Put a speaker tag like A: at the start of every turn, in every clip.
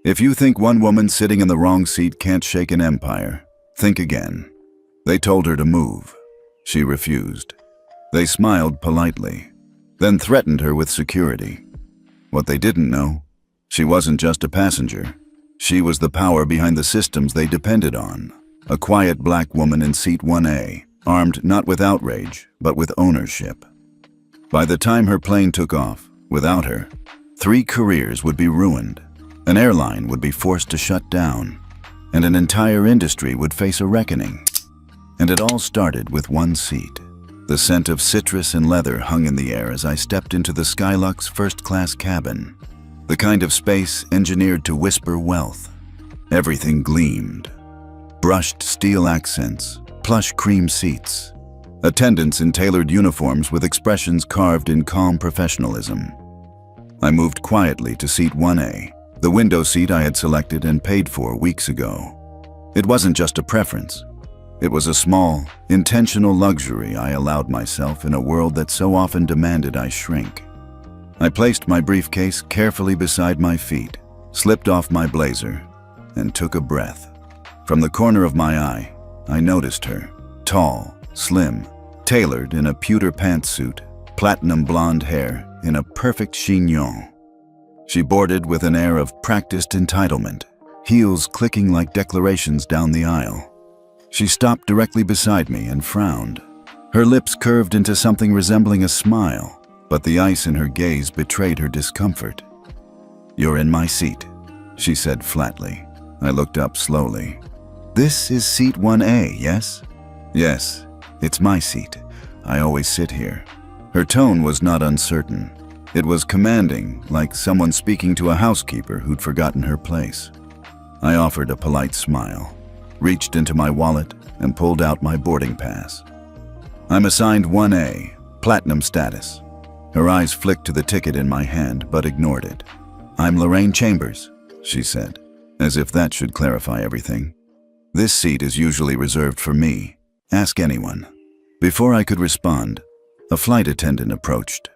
A: If you think one woman sitting in the wrong seat can't shake an empire, think again. They told her to move. She refused. They smiled politely, then threatened her with security. What they didn't know, she wasn't just a passenger. She was the power behind the systems they depended on. A quiet black woman in seat 1A, armed not with outrage, but with ownership. By the time her plane took off, without her, 3 careers would be ruined. An airline would be forced to shut down, and an entire industry would face a reckoning. And it all started with one seat. The scent of citrus and leather hung in the air as I stepped into the Skylux first-class cabin, the kind of space engineered to whisper wealth. Everything gleamed. Brushed steel accents, plush cream seats, attendants in tailored uniforms with expressions carved in calm professionalism. I moved quietly to seat 1A, the window seat I had selected and paid for weeks ago. It wasn't just a preference. It was a small, intentional luxury I allowed myself in a world that so often demanded I shrink. I placed my briefcase carefully beside my feet, slipped off my blazer, and took a breath. From the corner of my eye, I noticed her, tall, slim, tailored in a pewter pantsuit, platinum blonde hair in a perfect chignon. She boarded with an air of practiced entitlement, heels clicking like declarations down the aisle. She stopped directly beside me and frowned. Her lips curved into something resembling a smile, but the ice in her gaze betrayed her discomfort. "You're in my seat," she said flatly. I looked up slowly. "This is seat 1A, yes?" "Yes, it's my seat. I always sit here." Her tone was not uncertain. It was commanding, like someone speaking to a housekeeper who'd forgotten her place. I offered a polite smile, reached into my wallet, and pulled out my boarding pass. "I'm assigned 1A, platinum status." Her eyes flicked to the ticket in my hand, but ignored it. "I'm Lorraine Chambers," she said, as if that should clarify everything. "This seat is usually reserved for me. Ask anyone." Before I could respond, a flight attendant approached.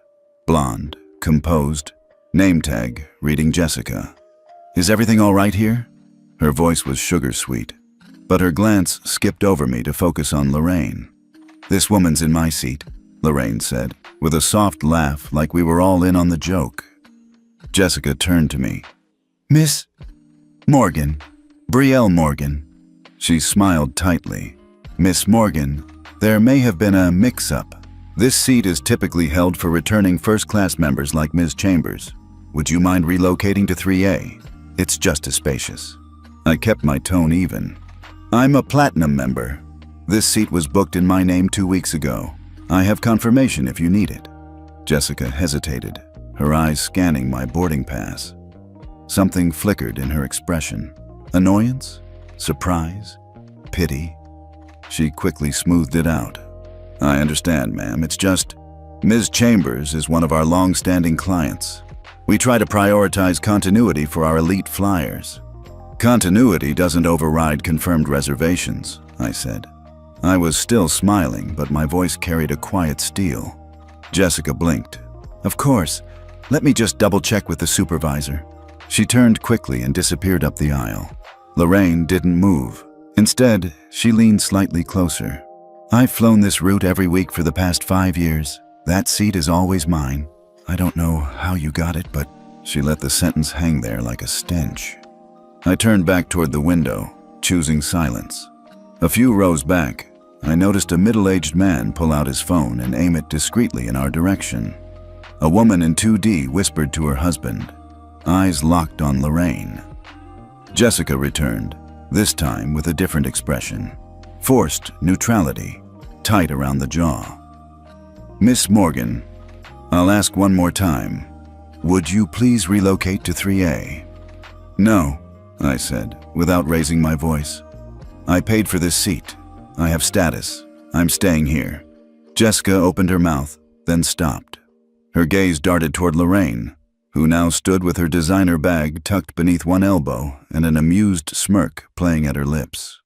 A: Blonde, composed, name tag reading Jessica. "Is everything all right here?" Her voice was sugar-sweet, but her glance skipped over me to focus on Lorraine. "This woman's in my seat," Lorraine said, with a soft laugh like we were all in on the joke. Jessica turned to me. "Miss Morgan, Brielle Morgan." She smiled tightly. "Miss Morgan, there may have been a mix-up. This seat is typically held for returning first-class members like Ms. Chambers. Would you mind relocating to 3A? It's just as spacious." I kept my tone even. "I'm a platinum member. This seat was booked in my name 2 weeks ago. I have confirmation if you need it." Jessica hesitated, her eyes scanning my boarding pass. Something flickered in her expression. Annoyance? Surprise? Pity? She quickly smoothed it out. "I understand, ma'am. It's just, Ms. Chambers is one of our long-standing clients. We try to prioritize continuity for our elite flyers." "Continuity doesn't override confirmed reservations," I said. I was still smiling, but my voice carried a quiet steel. Jessica blinked. "Of course. Let me just double-check with the supervisor." She turned quickly and disappeared up the aisle. Lorraine didn't move. Instead, she leaned slightly closer. "I've flown this route every week for the past 5 years. That seat is always mine. I don't know how you got it, but..." She let the sentence hang there like a stench. I turned back toward the window, choosing silence. A few rows back, I noticed a middle-aged man pull out his phone and aim it discreetly in our direction. A woman in 2D whispered to her husband, eyes locked on Lorraine. Jessica returned, this time with a different expression. Forced neutrality, tight around the jaw. "Miss Morgan, I'll ask one more time. Would you please relocate to 3A?" "No," I said, without raising my voice. "I paid for this seat. I have status. I'm staying here." Jessica opened her mouth, then stopped. Her gaze darted toward Lorraine, who now stood with her designer bag tucked beneath one elbow and an amused smirk playing at her lips.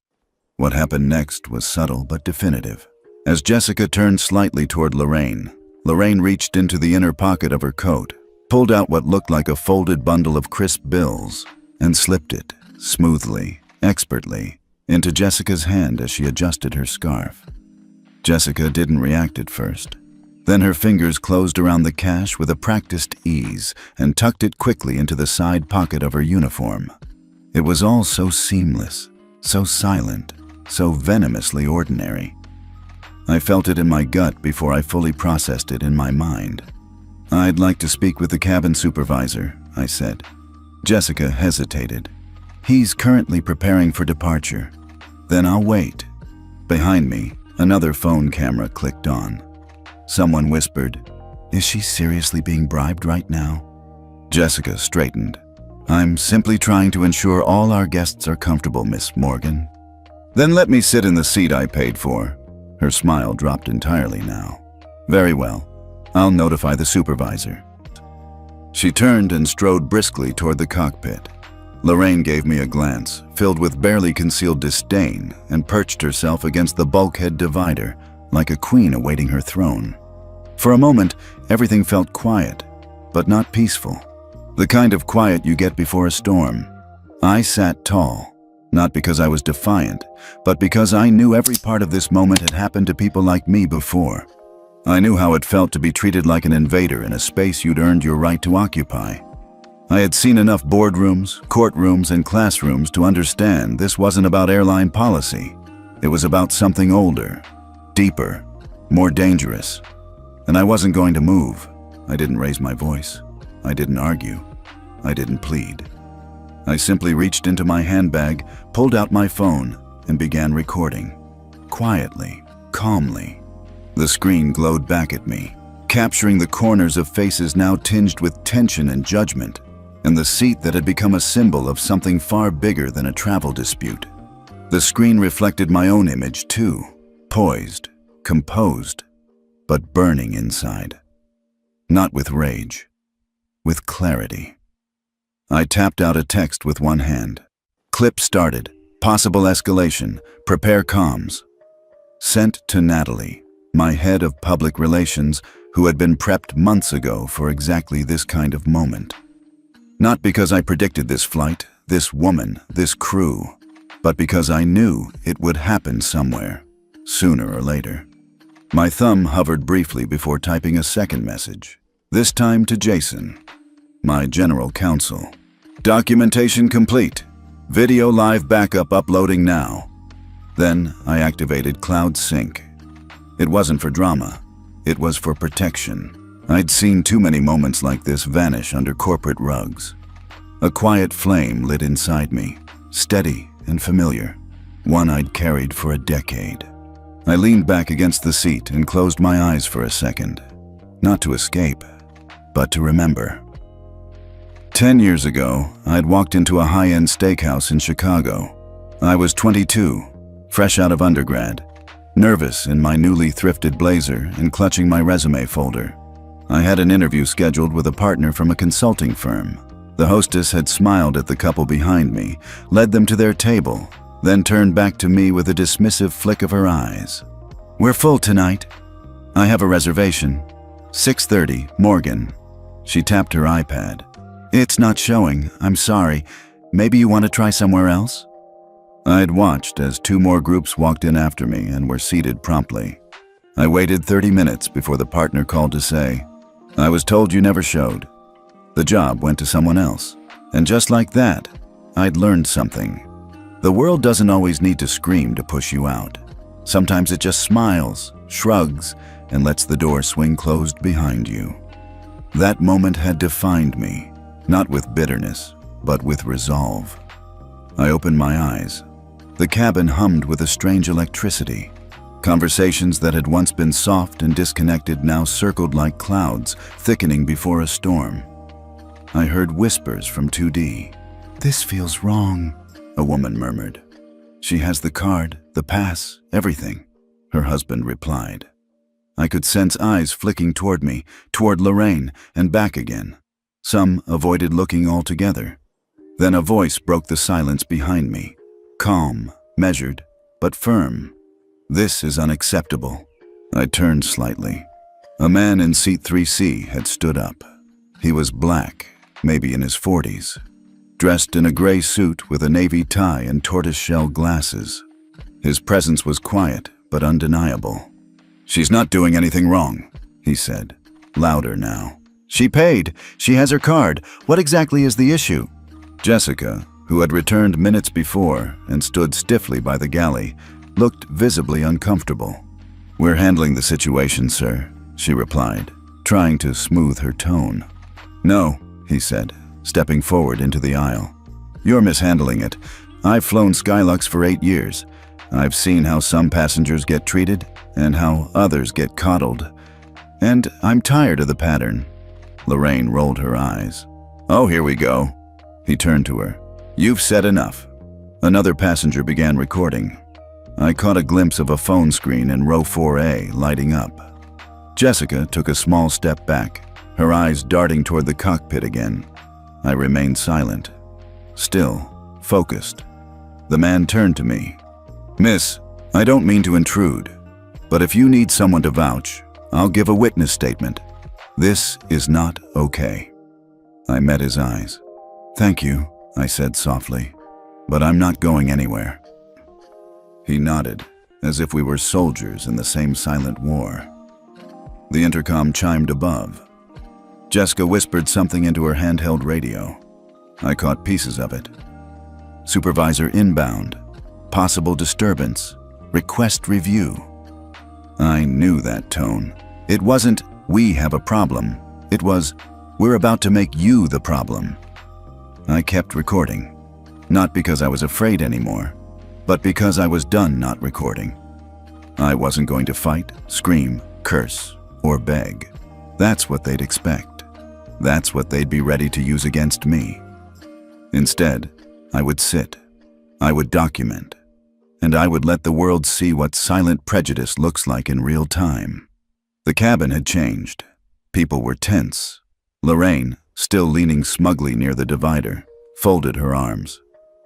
A: What happened next was subtle but definitive. As Jessica turned slightly toward Lorraine, Lorraine reached into the inner pocket of her coat, pulled out what looked like a folded bundle of crisp bills, and slipped it, smoothly, expertly, into Jessica's hand as she adjusted her scarf. Jessica didn't react at first. Then her fingers closed around the cash with a practiced ease and tucked it quickly into the side pocket of her uniform. It was all so seamless, so silent, so venomously ordinary. I felt it in my gut before I fully processed it in my mind. "I'd like to speak with the cabin supervisor," I said. Jessica hesitated. "He's currently preparing for departure." "Then I'll wait." Behind me, another phone camera clicked on. Someone whispered, "Is she seriously being bribed right now?" Jessica straightened. "I'm simply trying to ensure all our guests are comfortable, Miss Morgan." "Then let me sit in the seat I paid for." Her smile dropped entirely now. "Very well. I'll notify the supervisor." She turned and strode briskly toward the cockpit. Lorraine gave me a glance, filled with barely concealed disdain, and perched herself against the bulkhead divider, like a queen awaiting her throne. For a moment, everything felt quiet, but not peaceful. The kind of quiet you get before a storm. I sat tall, not because I was defiant, but because I knew every part of this moment had happened to people like me before. I knew how it felt to be treated like an invader in a space you'd earned your right to occupy. I had seen enough boardrooms, courtrooms, and classrooms to understand this wasn't about airline policy. It was about something older, deeper, more dangerous. And I wasn't going to move. I didn't raise my voice. I didn't argue. I didn't plead. I simply reached into my handbag, pulled out my phone, and began recording. Quietly, calmly. The screen glowed back at me, capturing the corners of faces now tinged with tension and judgment, and the seat that had become a symbol of something far bigger than a travel dispute. The screen reflected my own image too, poised, composed, but burning inside. Not with rage, with clarity. I tapped out a text with one hand. Clip started. Possible escalation. Prepare comms. Sent to Natalie, my head of public relations, who had been prepped months ago for exactly this kind of moment. Not because I predicted this flight, this woman, this crew, but because I knew it would happen somewhere, sooner or later. My thumb hovered briefly before typing a second message, this time to Jason, my general counsel. Documentation complete. Video live backup uploading now. Then I activated Cloud Sync. It wasn't for drama. It was for protection. I'd seen too many moments like this vanish under corporate rugs. A quiet flame lit inside me, steady and familiar, one I'd carried for a decade. I leaned back against the seat and closed my eyes for a second. Not to escape, but to remember. 10 years ago, I'd walked into a high-end steakhouse in Chicago. I was 22, fresh out of undergrad, nervous in my newly thrifted blazer and clutching my resume folder. I had an interview scheduled with a partner from a consulting firm. The hostess had smiled at the couple behind me, led them to their table, then turned back to me with a dismissive flick of her eyes. "We're full tonight. I have a reservation. 6:30, Morgan." She tapped her iPad. "It's not showing. I'm sorry. Maybe you want to try somewhere else?" I'd watched as 2 more groups walked in after me and were seated promptly. I waited 30 minutes before the partner called to say, "I was told you never showed." The job went to someone else. And just like that, I'd learned something. The world doesn't always need to scream to push you out. Sometimes it just smiles, shrugs, and lets the door swing closed behind you. That moment had defined me, not with bitterness, but with resolve. I opened my eyes. The cabin hummed with a strange electricity. Conversations that had once been soft and disconnected now circled like clouds, thickening before a storm. I heard whispers from 2D. "This feels wrong," a woman murmured. "She has the card, the pass, everything," her husband replied. I could sense eyes flicking toward me, toward Lorraine, and back again. Some avoided looking altogether. Then a voice broke the silence behind me. Calm, measured, but firm. "This is unacceptable." I turned slightly. A man in seat 3C had stood up. He was black, maybe in his 40s. dressed in a gray suit with a navy tie and tortoiseshell glasses. His presence was quiet but undeniable. "She's not doing anything wrong," he said, louder now. "She paid. She has her card. What exactly is the issue?" Jessica, who had returned minutes before and stood stiffly by the galley, looked visibly uncomfortable. "We're handling the situation, sir," she replied, trying to smooth her tone. "No," he said, stepping forward into the aisle. "You're mishandling it. I've flown Skylux for 8 years. I've seen how some passengers get treated and how others get coddled. And I'm tired of the pattern." Lorraine rolled her eyes. "Oh, here we go." He turned to her. "You've said enough." Another passenger began recording. I caught a glimpse of a phone screen in row 4A lighting up. Jessica took a small step back, her eyes darting toward the cockpit again. I remained silent, still, focused. The man turned to me. "Miss, I don't mean to intrude, but if you need someone to vouch, I'll give a witness statement. This is not okay." I met his eyes. "Thank you," I said softly, "but I'm not going anywhere." He nodded, as if we were soldiers in the same silent war. The intercom chimed above. Jessica whispered something into her handheld radio. I caught pieces of it. "Supervisor inbound. Possible disturbance. Request review." I knew that tone. It wasn't, "We have a problem." It was, "We're about to make you the problem." I kept recording, not because I was afraid anymore, but because I was done not recording. I wasn't going to fight, scream, curse, or beg. That's what they'd expect. That's what they'd be ready to use against me. Instead, I would sit. I would document. And I would let the world see what silent prejudice looks like in real time. The cabin had changed. People were tense. Lorraine, still leaning smugly near the divider, folded her arms.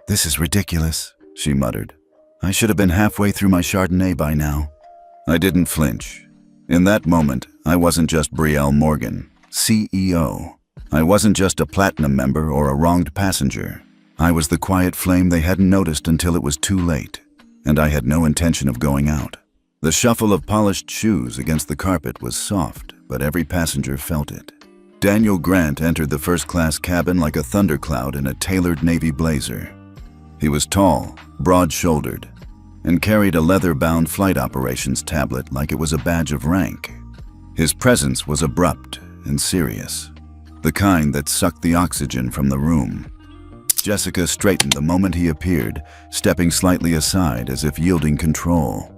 A: "This is ridiculous," she muttered. "I should have been halfway through my Chardonnay by now." I didn't flinch. In that moment, I wasn't just Brielle Morgan, CEO. I wasn't just a platinum member or a wronged passenger. I was the quiet flame they hadn't noticed until it was too late, and I had no intention of going out. The shuffle of polished shoes against the carpet was soft, but every passenger felt it. Daniel Grant entered the first-class cabin like a thundercloud in a tailored navy blazer. He was tall, broad-shouldered, and carried a leather-bound flight operations tablet like it was a badge of rank. His presence was abrupt and serious, the kind that sucked the oxygen from the room. Jessica straightened the moment he appeared, stepping slightly aside as if yielding control.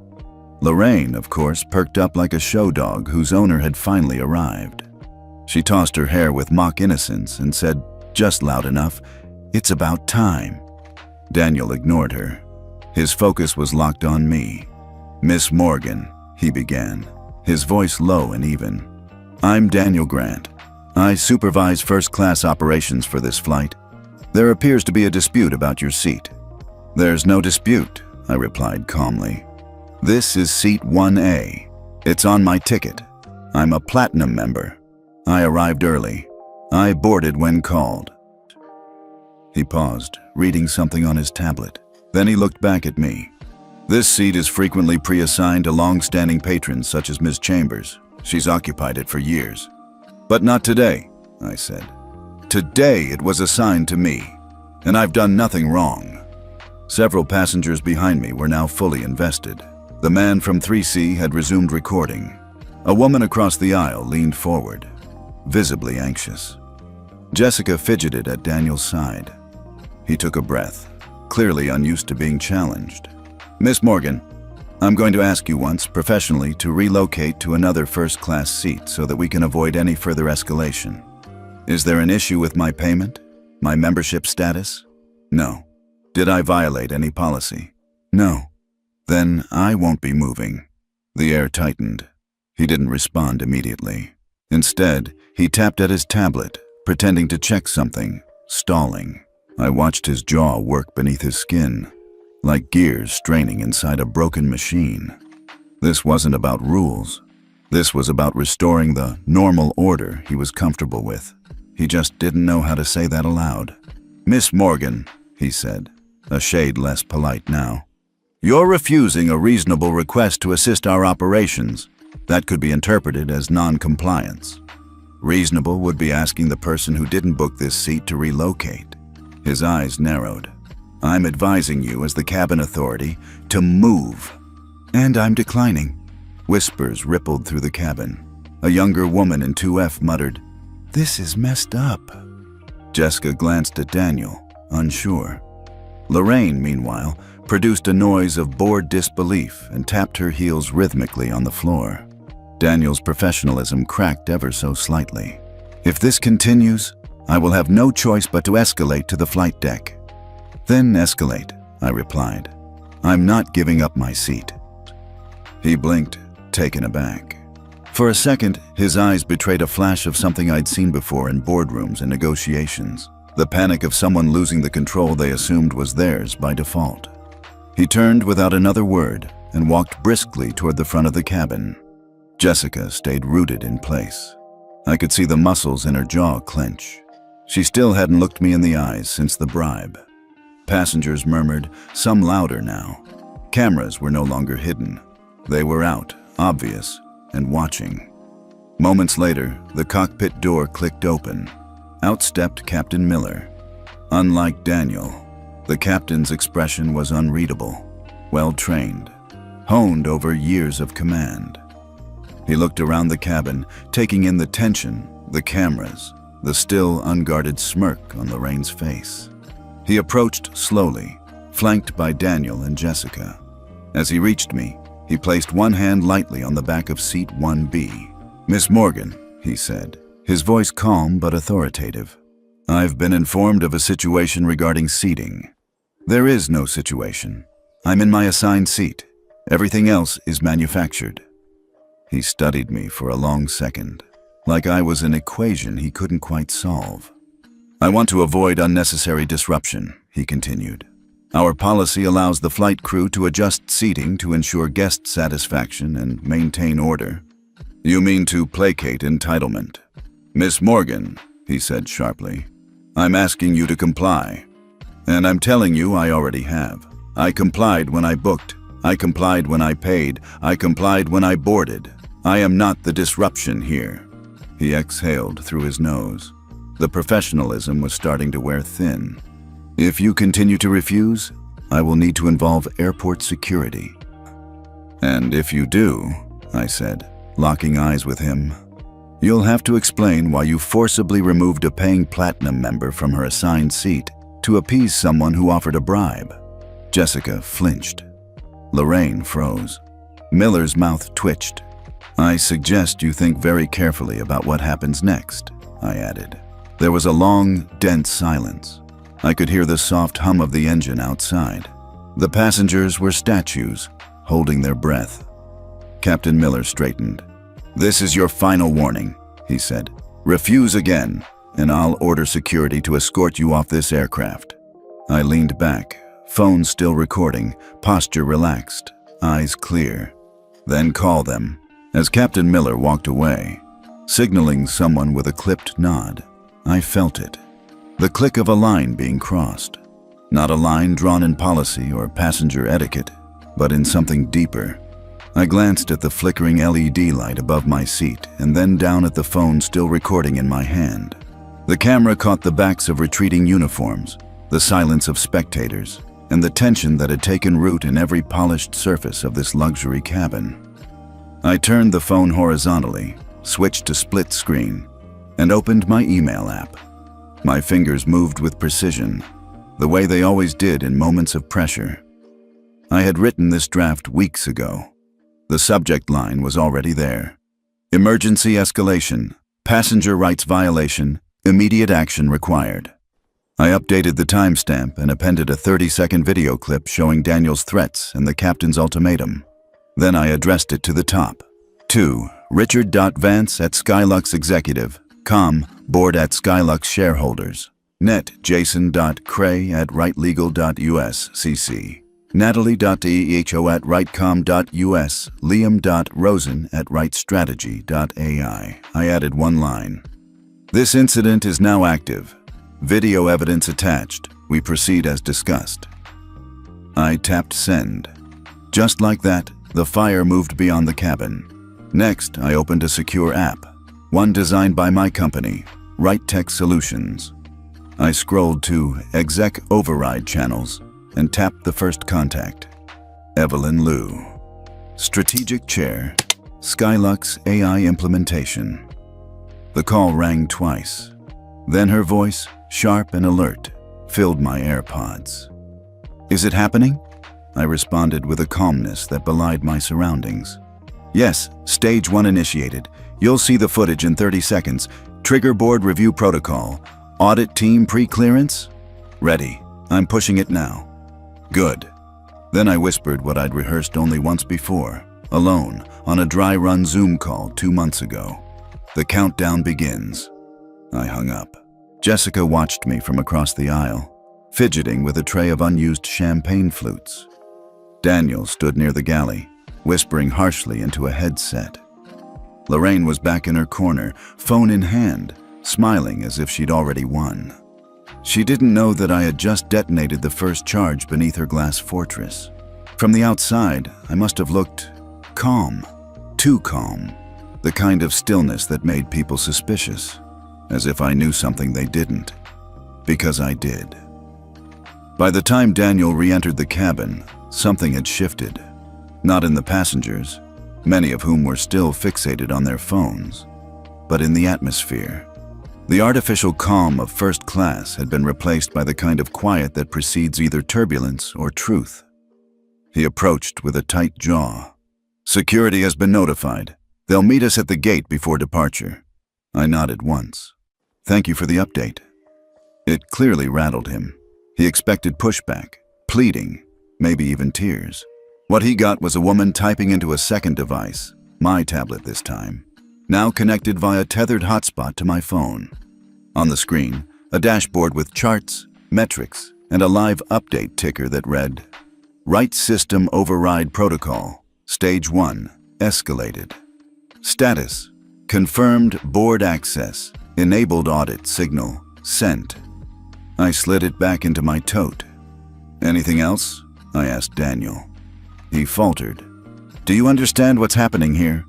A: Lorraine, of course, perked up like a show dog whose owner had finally arrived. She tossed her hair with mock innocence and said, just loud enough, "It's about time." Daniel ignored her. His focus was locked on me. "Miss Morgan," he began, his voice low and even. "I'm Daniel Grant. I supervise first-class operations for this flight. There appears to be a dispute about your seat." "There's no dispute," I replied calmly. "This is seat 1A. It's on my ticket. I'm a platinum member. I arrived early. I boarded when called." He paused, reading something on his tablet. Then he looked back at me. "This seat is frequently pre-assigned to long-standing patrons such as Ms. Chambers. She's occupied it for years." "But not today," I said. "Today it was assigned to me, and I've done nothing wrong." Several passengers behind me were now fully invested. The man from 3C had resumed recording. A woman across the aisle leaned forward, visibly anxious. Jessica fidgeted at Daniel's side. He took a breath, clearly unused to being challenged. "Miss Morgan, I'm going to ask you once, professionally, to relocate to another first-class seat so that we can avoid any further escalation. Is there an issue with my payment? My membership status? No. Did I violate any policy? No. Then I won't be moving." The air tightened. He didn't respond immediately. Instead, he tapped at his tablet, pretending to check something, stalling. I watched his jaw work beneath his skin, like gears straining inside a broken machine. This wasn't about rules. This was about restoring the normal order he was comfortable with. He just didn't know how to say that aloud. "Miss Morgan," he said, a shade less polite now, "you're refusing a reasonable request to assist our operations. That could be interpreted as non-compliance. Reasonable would be asking the person who didn't book this seat to relocate." His eyes narrowed. "I'm advising you as the cabin authority to move." "And I'm declining." Whispers rippled through the cabin. A younger woman in 2F muttered, "This is messed up." Jessica glanced at Daniel, unsure. Lorraine, meanwhile, produced a noise of bored disbelief and tapped her heels rhythmically on the floor. Daniel's professionalism cracked ever so slightly. "If this continues, I will have no choice but to escalate to the flight deck." "Then escalate," I replied. "I'm not giving up my seat." He blinked, taken aback. For a second, his eyes betrayed a flash of something I'd seen before in boardrooms and negotiations, the panic of someone losing the control they assumed was theirs by default. He turned without another word and walked briskly toward the front of the cabin. Jessica stayed rooted in place. I could see the muscles in her jaw clench. She still hadn't looked me in the eyes since the bribe. Passengers murmured, some louder now. Cameras were no longer hidden. They were out, obvious, and watching. Moments later, the cockpit door clicked open. Out stepped Captain Miller. Unlike Daniel, the captain's expression was unreadable, well-trained, honed over years of command. He looked around the cabin, taking in the tension, the cameras, the still unguarded smirk on Lorraine's face. He approached slowly, flanked by Daniel and Jessica. As he reached me, he placed one hand lightly on the back of seat 1B. "Miss Morgan," he said, his voice calm but authoritative. "I've been informed of a situation regarding seating." "There is no situation. I'm in my assigned seat. Everything else is manufactured." He studied me for a long second, like I was an equation he couldn't quite solve. "I want to avoid unnecessary disruption," he continued. "Our policy allows the flight crew to adjust seating to ensure guest satisfaction and maintain order." "You mean to placate entitlement." "Miss Morgan," he said sharply, "I'm asking you to comply. And I'm telling you I already have. I complied when I booked. I complied when I paid. I complied when I boarded. I am not the disruption here." He exhaled through his nose. The professionalism was starting to wear thin. "If you continue to refuse, I will need to involve airport security." "And if you do," I said, locking eyes with him, "you'll have to explain why you forcibly removed a paying platinum member from her assigned seat to appease someone who offered a bribe." Jessica flinched. Lorraine froze. Miller's mouth twitched. "I suggest you think very carefully about what happens next," I added. There was a long, dense silence. I could hear the soft hum of the engine outside. The passengers were statues, holding their breath. Captain Miller straightened. "This is your final warning," he said. "Refuse again, and I'll order security to escort you off this aircraft." I leaned back, phone still recording, posture relaxed, eyes clear. "Then call them." As Captain Miller walked away, signaling someone with a clipped nod, I felt it. The click of a line being crossed. Not a line drawn in policy or passenger etiquette, but in something deeper. I glanced at the flickering LED light above my seat and then down at the phone still recording in my hand. The camera caught the backs of retreating uniforms, the silence of spectators, and the tension that had taken root in every polished surface of this luxury cabin. I turned the phone horizontally, switched to split screen, and opened my email app. My fingers moved with precision, the way they always did in moments of pressure. I had written this draft weeks ago. The subject line was already there. Emergency escalation, passenger rights violation, immediate action required. I updated the timestamp and appended a 30-second video clip showing Daniel's threats and the captain's ultimatum. Then I addressed it to the top. To Richard.Vance@SkyluxExecutive.com, board at Skylux shareholders. Net Jason.Cray@rightlegal.us cc. Natalie.eho@rightcom.us, Liam.Rosen@rightstrategy.ai. I added one line. "This incident is now active. Video evidence attached. We proceed as discussed. I tapped send. Just like that, the fire moved beyond the cabin. Next, I opened a secure app, one designed by my company, Right Tech Solutions. I scrolled to Exec Override channels and tapped the first contact. Evelyn Liu. Strategic Chair, Skylux AI Implementation. The call rang twice. Then her voice, sharp and alert, filled my AirPods. Is it happening? I responded with a calmness that belied my surroundings. Yes, stage 1 initiated. You'll see the footage in 30 seconds. Trigger board review protocol. Audit team pre-clearance? Ready. I'm pushing it now. Good. Then I whispered what I'd rehearsed only once before, alone, on a dry-run Zoom call 2 months ago. The countdown begins. I hung up. Jessica watched me from across the aisle, fidgeting with a tray of unused champagne flutes. Daniel stood near the galley, whispering harshly into a headset. Lorraine was back in her corner, phone in hand, smiling as if she'd already won. She didn't know that I had just detonated the first charge beneath her glass fortress. From the outside, I must have looked calm, too calm, the kind of stillness that made people suspicious, as if I knew something they didn't, because I did. By the time Daniel re-entered the cabin, something had shifted. Not in the passengers, many of whom were still fixated on their phones, but in the atmosphere. The artificial calm of first class had been replaced by the kind of quiet that precedes either turbulence or truth. He approached with a tight jaw. Security has been notified. They'll meet us at the gate before departure. I nodded once. Thank you for the update. It clearly rattled him. He expected pushback, pleading, maybe even tears. What he got was a woman typing into a second device, my tablet this time, now connected via tethered hotspot to my phone. On the screen, a dashboard with charts, metrics, and a live update ticker that read, Right System Override Protocol, Stage 1, Escalated. Status, Confirmed Board Access, Enabled Audit Signal, Sent. I slid it back into my tote. Anything else? I asked Daniel. He faltered. Do you understand what's happening here?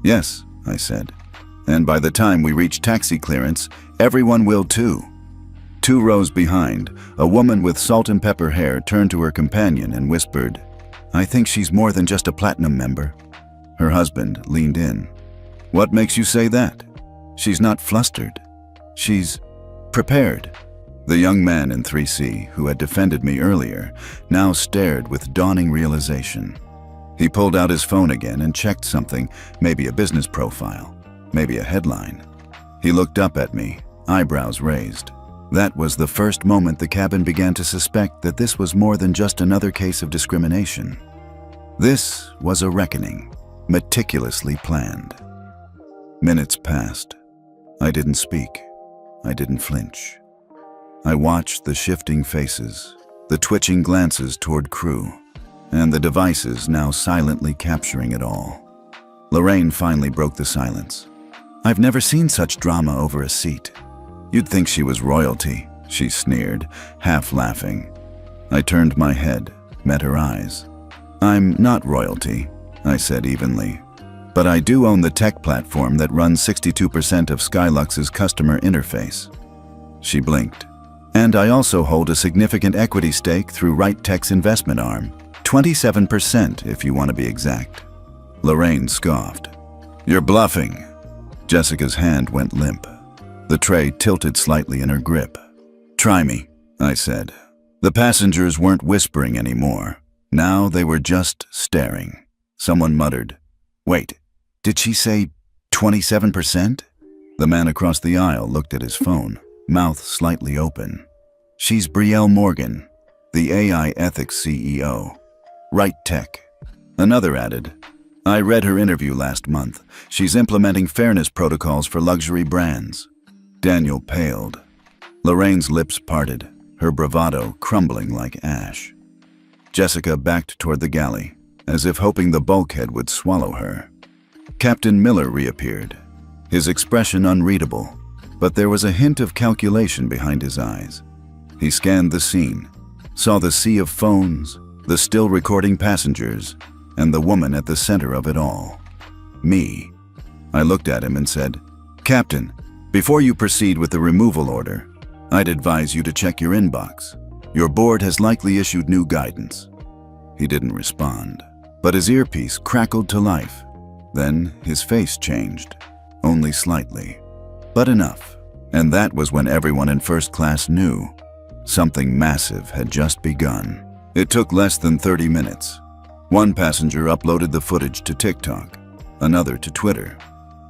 A: Yes, I said. And by the time we reach taxi clearance, everyone will too. 2 rows behind, a woman with salt and pepper hair turned to her companion and whispered, I think she's more than just a platinum member. Her husband leaned in. What makes you say that? She's not flustered. She's prepared. The young man in 3C, who had defended me earlier, now stared with dawning realization. He pulled out his phone again and checked something, maybe a business profile, maybe a headline. He looked up at me, eyebrows raised. That was the first moment the cabin began to suspect that this was more than just another case of discrimination. This was a reckoning, meticulously planned. Minutes passed. I didn't speak. I didn't flinch. I watched the shifting faces, the twitching glances toward crew, and the devices now silently capturing it all. Lorraine finally broke the silence. I've never seen such drama over a seat. You'd think she was royalty, she sneered, half laughing. I turned my head, met her eyes. I'm not royalty, I said evenly, but I do own the tech platform that runs 62% of Skylux's customer interface. She blinked. And I also hold a significant equity stake through Right Tech's investment arm, 27% if you want to be exact. Lorraine scoffed. You're bluffing. Jessica's hand went limp. The tray tilted slightly in her grip. Try me, I said. The passengers weren't whispering anymore. Now they were just staring. Someone muttered, Wait, did she say 27%? The man across the aisle looked at his phone, mouth slightly open. She's Brielle Morgan, the AI ethics CEO. Right Tech. Another added, I read her interview last month. She's implementing fairness protocols for luxury brands. Daniel paled. Lorraine's lips parted, her bravado crumbling like ash. Jessica backed toward the galley, as if hoping the bulkhead would swallow her. Captain Miller reappeared, his expression unreadable. but there was a hint of calculation behind his eyes. He scanned the scene, saw the sea of phones, the still recording passengers, and the woman at the center of it all. Me. I looked at him and said, "Captain, before you proceed with the removal order, I'd advise you to check your inbox. Your board has likely issued new guidance." He didn't respond, but his earpiece crackled to life. Then his face changed, only slightly, but enough. And that was when everyone in first class knew something massive had just begun. It took less than 30 minutes. One passenger uploaded the footage to TikTok, another to Twitter.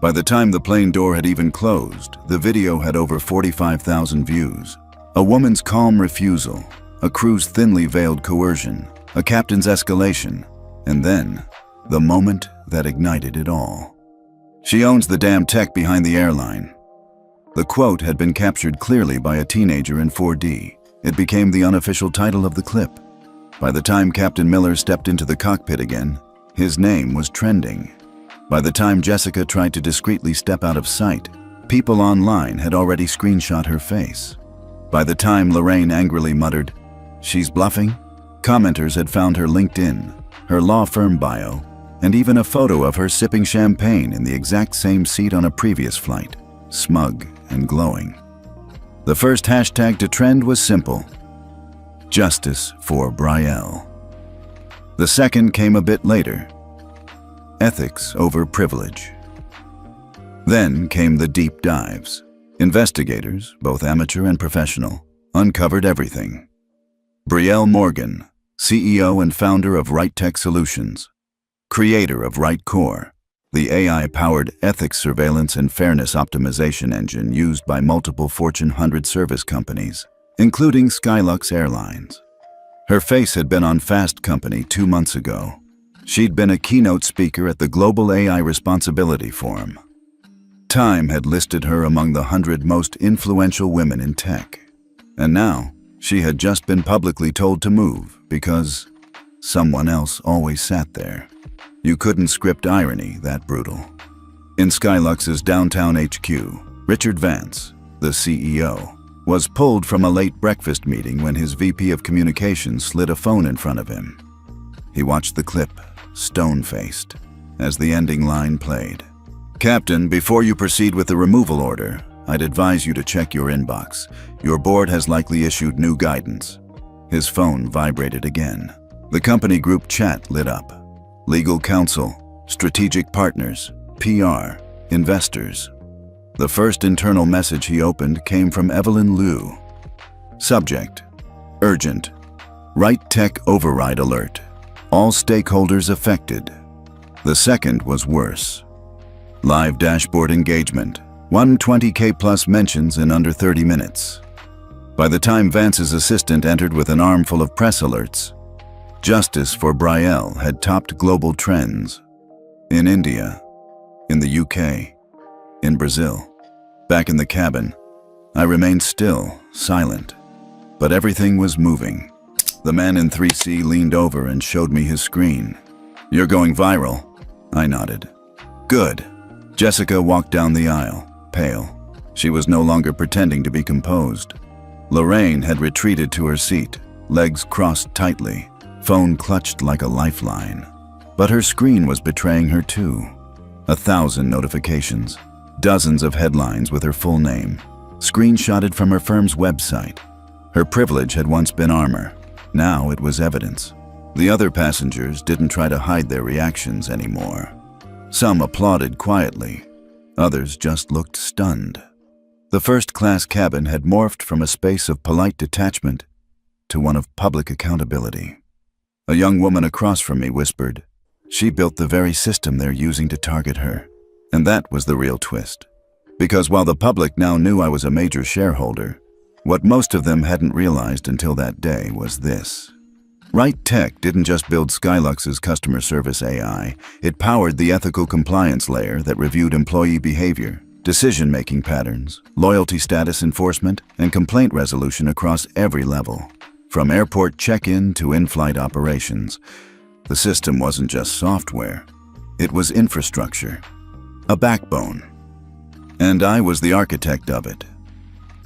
A: By the time the plane door had even closed, the video had over 45,000 views. A woman's calm refusal, a crew's thinly veiled coercion, a captain's escalation, and then the moment that ignited it all. "She owns the damn tech behind the airline." The quote had been captured clearly by a teenager in 4D. It became the unofficial title of the clip. By the time Captain Miller stepped into the cockpit again, his name was trending. By the time Jessica tried to discreetly step out of sight, people online had already screenshot her face. By the time Lorraine angrily muttered, "She's bluffing," commenters had found her LinkedIn, her law firm bio, and even a photo of her sipping champagne in the exact same seat on a previous flight, smug and glowing. The first hashtag to trend was simple: "Justice for Brielle." The second came a bit later: "Ethics over privilege." Then came the deep dives. Investigators, both amateur and professional, uncovered everything. Brielle Morgan, CEO and founder of Right Tech Solutions, creator of Right Core, the AI-powered ethics surveillance and fairness optimization engine used by multiple Fortune 100 service companies, including Skylux Airlines. Her face had been on Fast Company 2 months ago. She'd been a keynote speaker at the Global AI Responsibility Forum. Time had listed her among the 100 most influential women in tech. And now, she had just been publicly told to move because someone else always sat there. You couldn't script irony that brutal. In Skylux's downtown HQ, Richard Vance, the CEO, was pulled from a late breakfast meeting when his VP of Communications slid a phone in front of him. He watched the clip, stone-faced, as the ending line played. "Captain, before you proceed with the removal order, I'd advise you to check your inbox. Your board has likely issued new guidance." His phone vibrated again. The company group chat lit up. Legal counsel, strategic partners, PR, investors. The first internal message he opened came from Evelyn Liu. Subject: urgent. Right Tech override alert. All stakeholders affected. The second was worse. Live dashboard engagement. 120K plus mentions in under 30 minutes. By the time Vance's assistant entered with an armful of press alerts, Justice for Brielle had topped global trends. In India, in the UK, in Brazil. Back in the cabin, I remained still, silent. But everything was moving. The man in 3C leaned over and showed me his screen. "You're going viral." I nodded. "Good." Jessica walked down the aisle, pale. She was no longer pretending to be composed. Lorraine had retreated to her seat, legs crossed tightly, phone clutched like a lifeline. But her screen was betraying her too. 1,000 notifications, dozens of headlines with her full name, screenshotted from her firm's website. Her privilege had once been armor. Now it was evidence. The other passengers didn't try to hide their reactions anymore. Some applauded quietly. Others just looked stunned. The first-class cabin had morphed from a space of polite detachment to one of public accountability. A young woman across from me whispered, "She built the very system they're using to target her." And that was the real twist. Because while the public now knew I was a major shareholder, what most of them hadn't realized until that day was this. Right Tech didn't just build Skylux's customer service AI, it powered the ethical compliance layer that reviewed employee behavior, decision-making patterns, loyalty status enforcement, and complaint resolution across every level. From airport check-in to in-flight operations, the system wasn't just software, it was infrastructure, a backbone. And I was the architect of it.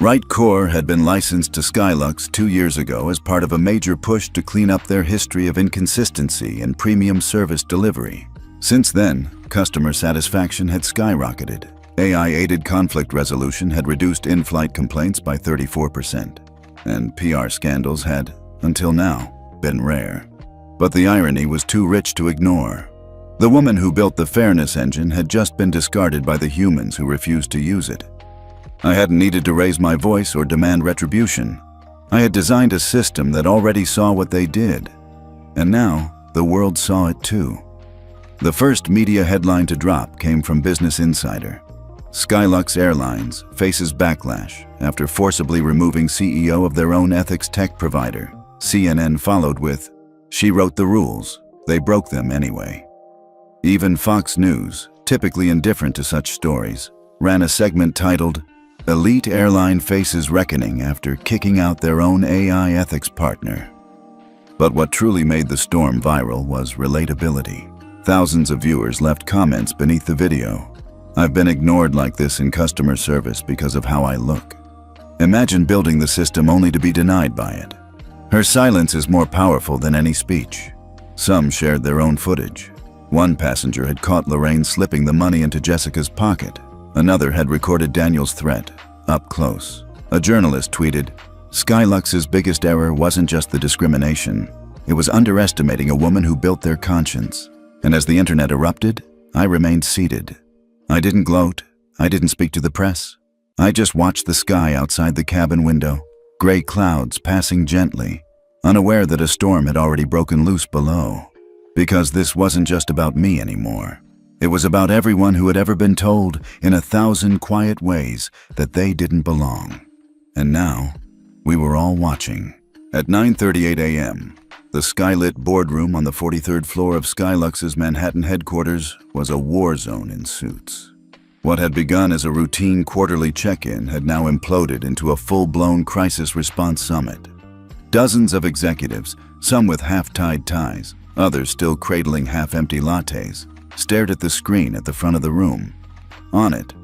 A: Right Core had been licensed to Skylux 2 years ago as part of a major push to clean up their history of inconsistency in premium service delivery. Since then, customer satisfaction had skyrocketed. AI-aided conflict resolution had reduced in-flight complaints by 34%, and PR scandals had, until now, been rare. But the irony was too rich to ignore. The woman who built the fairness engine had just been discarded by the humans who refused to use it. I hadn't needed to raise my voice or demand retribution. I had designed a system that already saw what they did. And now, the world saw it too. The first media headline to drop came from Business Insider. Skylux Airlines faces backlash after forcibly removing CEO of their own ethics tech provider. CNN followed with, "She wrote the rules. They broke them anyway." Even Fox News, typically indifferent to such stories, ran a segment titled, "Elite Airline Faces Reckoning After Kicking Out Their Own AI Ethics Partner." But what truly made the storm viral was relatability. Thousands of viewers left comments beneath the video. "I've been ignored like this in customer service because of how I look. Imagine building the system only to be denied by it. Her silence is more powerful than any speech." Some shared their own footage. One passenger had caught Lorraine slipping the money into Jessica's pocket. Another had recorded Daniel's threat, up close. A journalist tweeted, "Skylux's biggest error wasn't just the discrimination. It was underestimating a woman who built their conscience." And as the internet erupted, I remained seated. I didn't gloat. I didn't speak to the press. I just watched the sky outside the cabin window, gray clouds passing gently, unaware that a storm had already broken loose below. Because this wasn't just about me anymore. It was about everyone who had ever been told in 1,000 quiet ways that they didn't belong. And now, we were all watching. At 9:38 a.m., the skylit boardroom on the 43rd floor of Skylux's Manhattan headquarters was a war zone in suits. What had begun as a routine quarterly check-in had now imploded into a full-blown crisis response summit. Dozens of executives, some with half-tied ties, others still cradling half-empty lattes, stared at the screen at the front of the room. On it,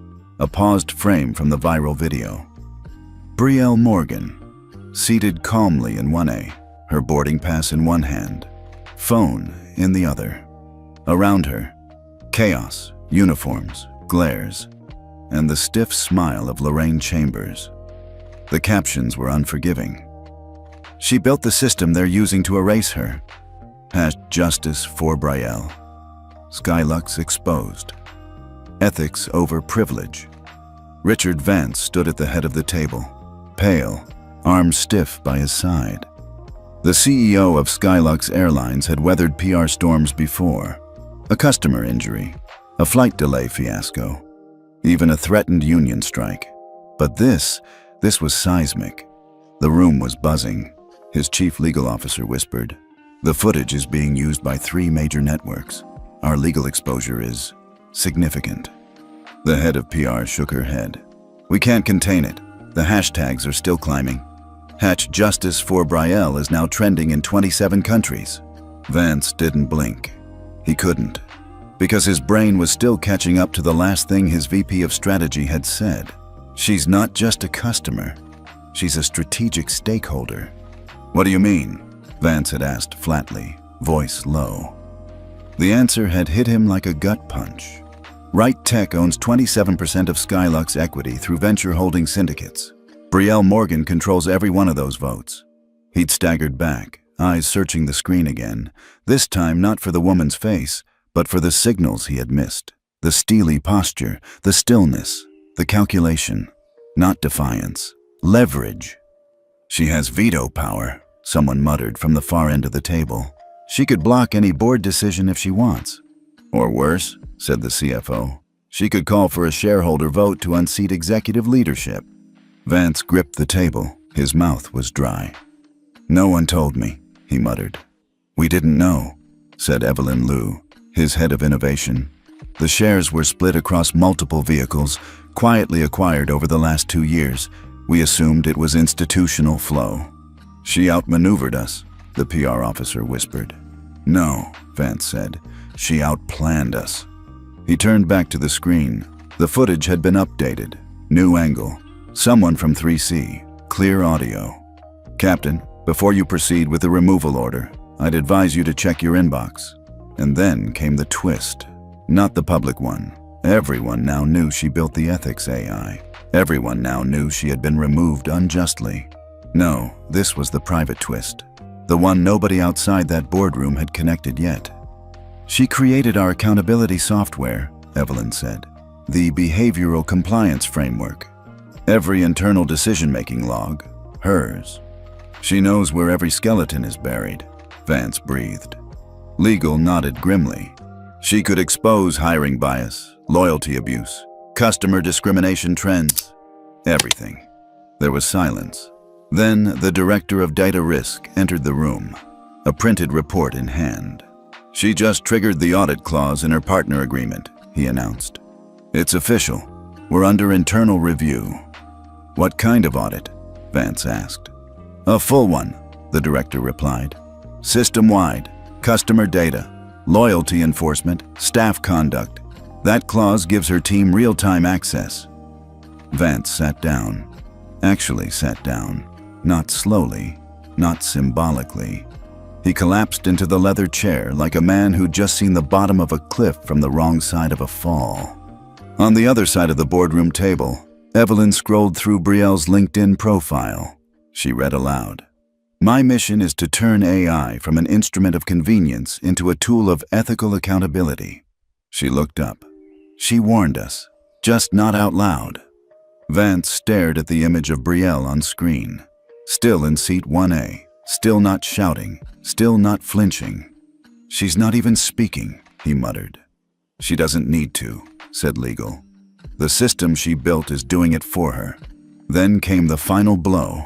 A: a paused frame from the viral video. Brielle Morgan, seated calmly in 1A, her boarding pass in one hand, phone in the other. Around her, chaos, uniforms, glares, and the stiff smile of Lorraine Chambers. The captions were unforgiving. "She built the system they're using to erase her. #Justice for Brielle. Skylux exposed. Ethics over privilege." Richard Vance stood at the head of the table, pale, arms stiff by his side. The CEO of Skylux Airlines had weathered PR storms before. A customer injury, a flight delay fiasco, even a threatened union strike. But this was seismic. The room was buzzing. His chief legal officer whispered, "The footage is being used by 3 major networks. Our legal exposure is significant." The head of PR shook her head. "We can't contain it. The hashtags are still climbing. #Justice for Brielle is now trending in 27 countries. Vance didn't blink. He couldn't, because his brain was still catching up to the last thing his VP of strategy had said. "She's not just a customer. She's a strategic stakeholder." "What do you mean?" Vance had asked flatly, voice low. The answer had hit him like a gut punch. Right Tech owns 27% of Skylux equity through venture holding syndicates. Brielle Morgan controls every one of those votes. He'd staggered back, eyes searching the screen again, this time not for the woman's face, but for the signals he had missed. The steely posture, the stillness, the calculation. Not defiance. Leverage. "She has veto power," someone muttered from the far end of the table. "She could block any board decision if she wants." "Or worse," said the CFO, "she could call for a shareholder vote to unseat executive leadership." Vance gripped the table. His mouth was dry. "No one told me," he muttered. "We didn't know," said Evelyn Liu, his head of innovation. The shares were split across multiple vehicles, quietly acquired over the last 2 years. We assumed it was institutional flow. "She outmaneuvered us," the PR officer whispered. "No," Vance said. "She outplanned us." He turned back to the screen. The footage had been updated. New angle. Someone from 3C. Clear audio. "Captain, before you proceed with the removal order, I'd advise you to check your inbox." And then came the twist. Not the public one. Everyone now knew she built the ethics AI. Everyone now knew she had been removed unjustly. No, this was the private twist. The one nobody outside that boardroom had connected yet. "She created our accountability software," Evelyn said. "The behavioral compliance framework. Every internal decision-making log, hers. She knows where every skeleton is buried," Vance breathed. Legal nodded grimly. "She could expose hiring bias, loyalty abuse, customer discrimination trends. Everything." There was silence. Then the director of data risk entered the room, a printed report in hand. "She just triggered the audit clause in her partner agreement," he announced. "It's official. We're under internal review." "What kind of audit?" Vance asked. "A full one," the director replied. "System-wide, customer data, loyalty enforcement, staff conduct. That clause gives her team real-time access." Vance sat down. Actually sat down. Not slowly, not symbolically. He collapsed into the leather chair like a man who'd just seen the bottom of a cliff from the wrong side of a fall. On the other side of the boardroom table, Evelyn scrolled through Brielle's LinkedIn profile. She read aloud. "My mission is to turn AI from an instrument of convenience into a tool of ethical accountability." She looked up. "She warned us, just not out loud." Vance stared at the image of Brielle on screen. Still in seat 1A, still not shouting, still not flinching. "She's not even speaking," he muttered. "She doesn't need to," said Legal. "The system she built is doing it for her." Then came the final blow.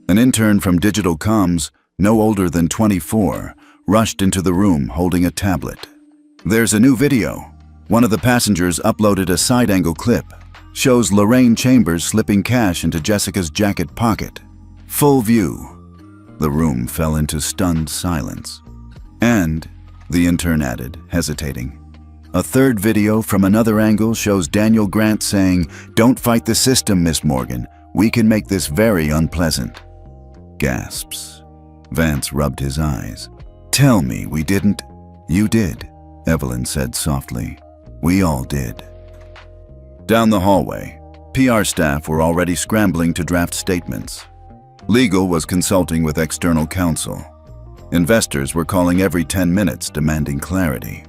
A: An intern from Digital Comms, no older than 24, rushed into the room holding a tablet. "There's a new video. One of the passengers uploaded a side-angle clip. Shows Lorraine Chambers slipping cash into Jessica's jacket pocket. Full view." The room fell into stunned silence. "And," the intern added, hesitating, "a third video from another angle shows Daniel Grant saying, 'Don't fight the system, Miss Morgan. We can make this very unpleasant.'" Gasps. Vance rubbed his eyes. "Tell me we didn't." "You did," Evelyn said softly. "We all did." Down the hallway, PR staff were already scrambling to draft statements. Legal was consulting with external counsel. Investors were calling every 10 minutes demanding clarity.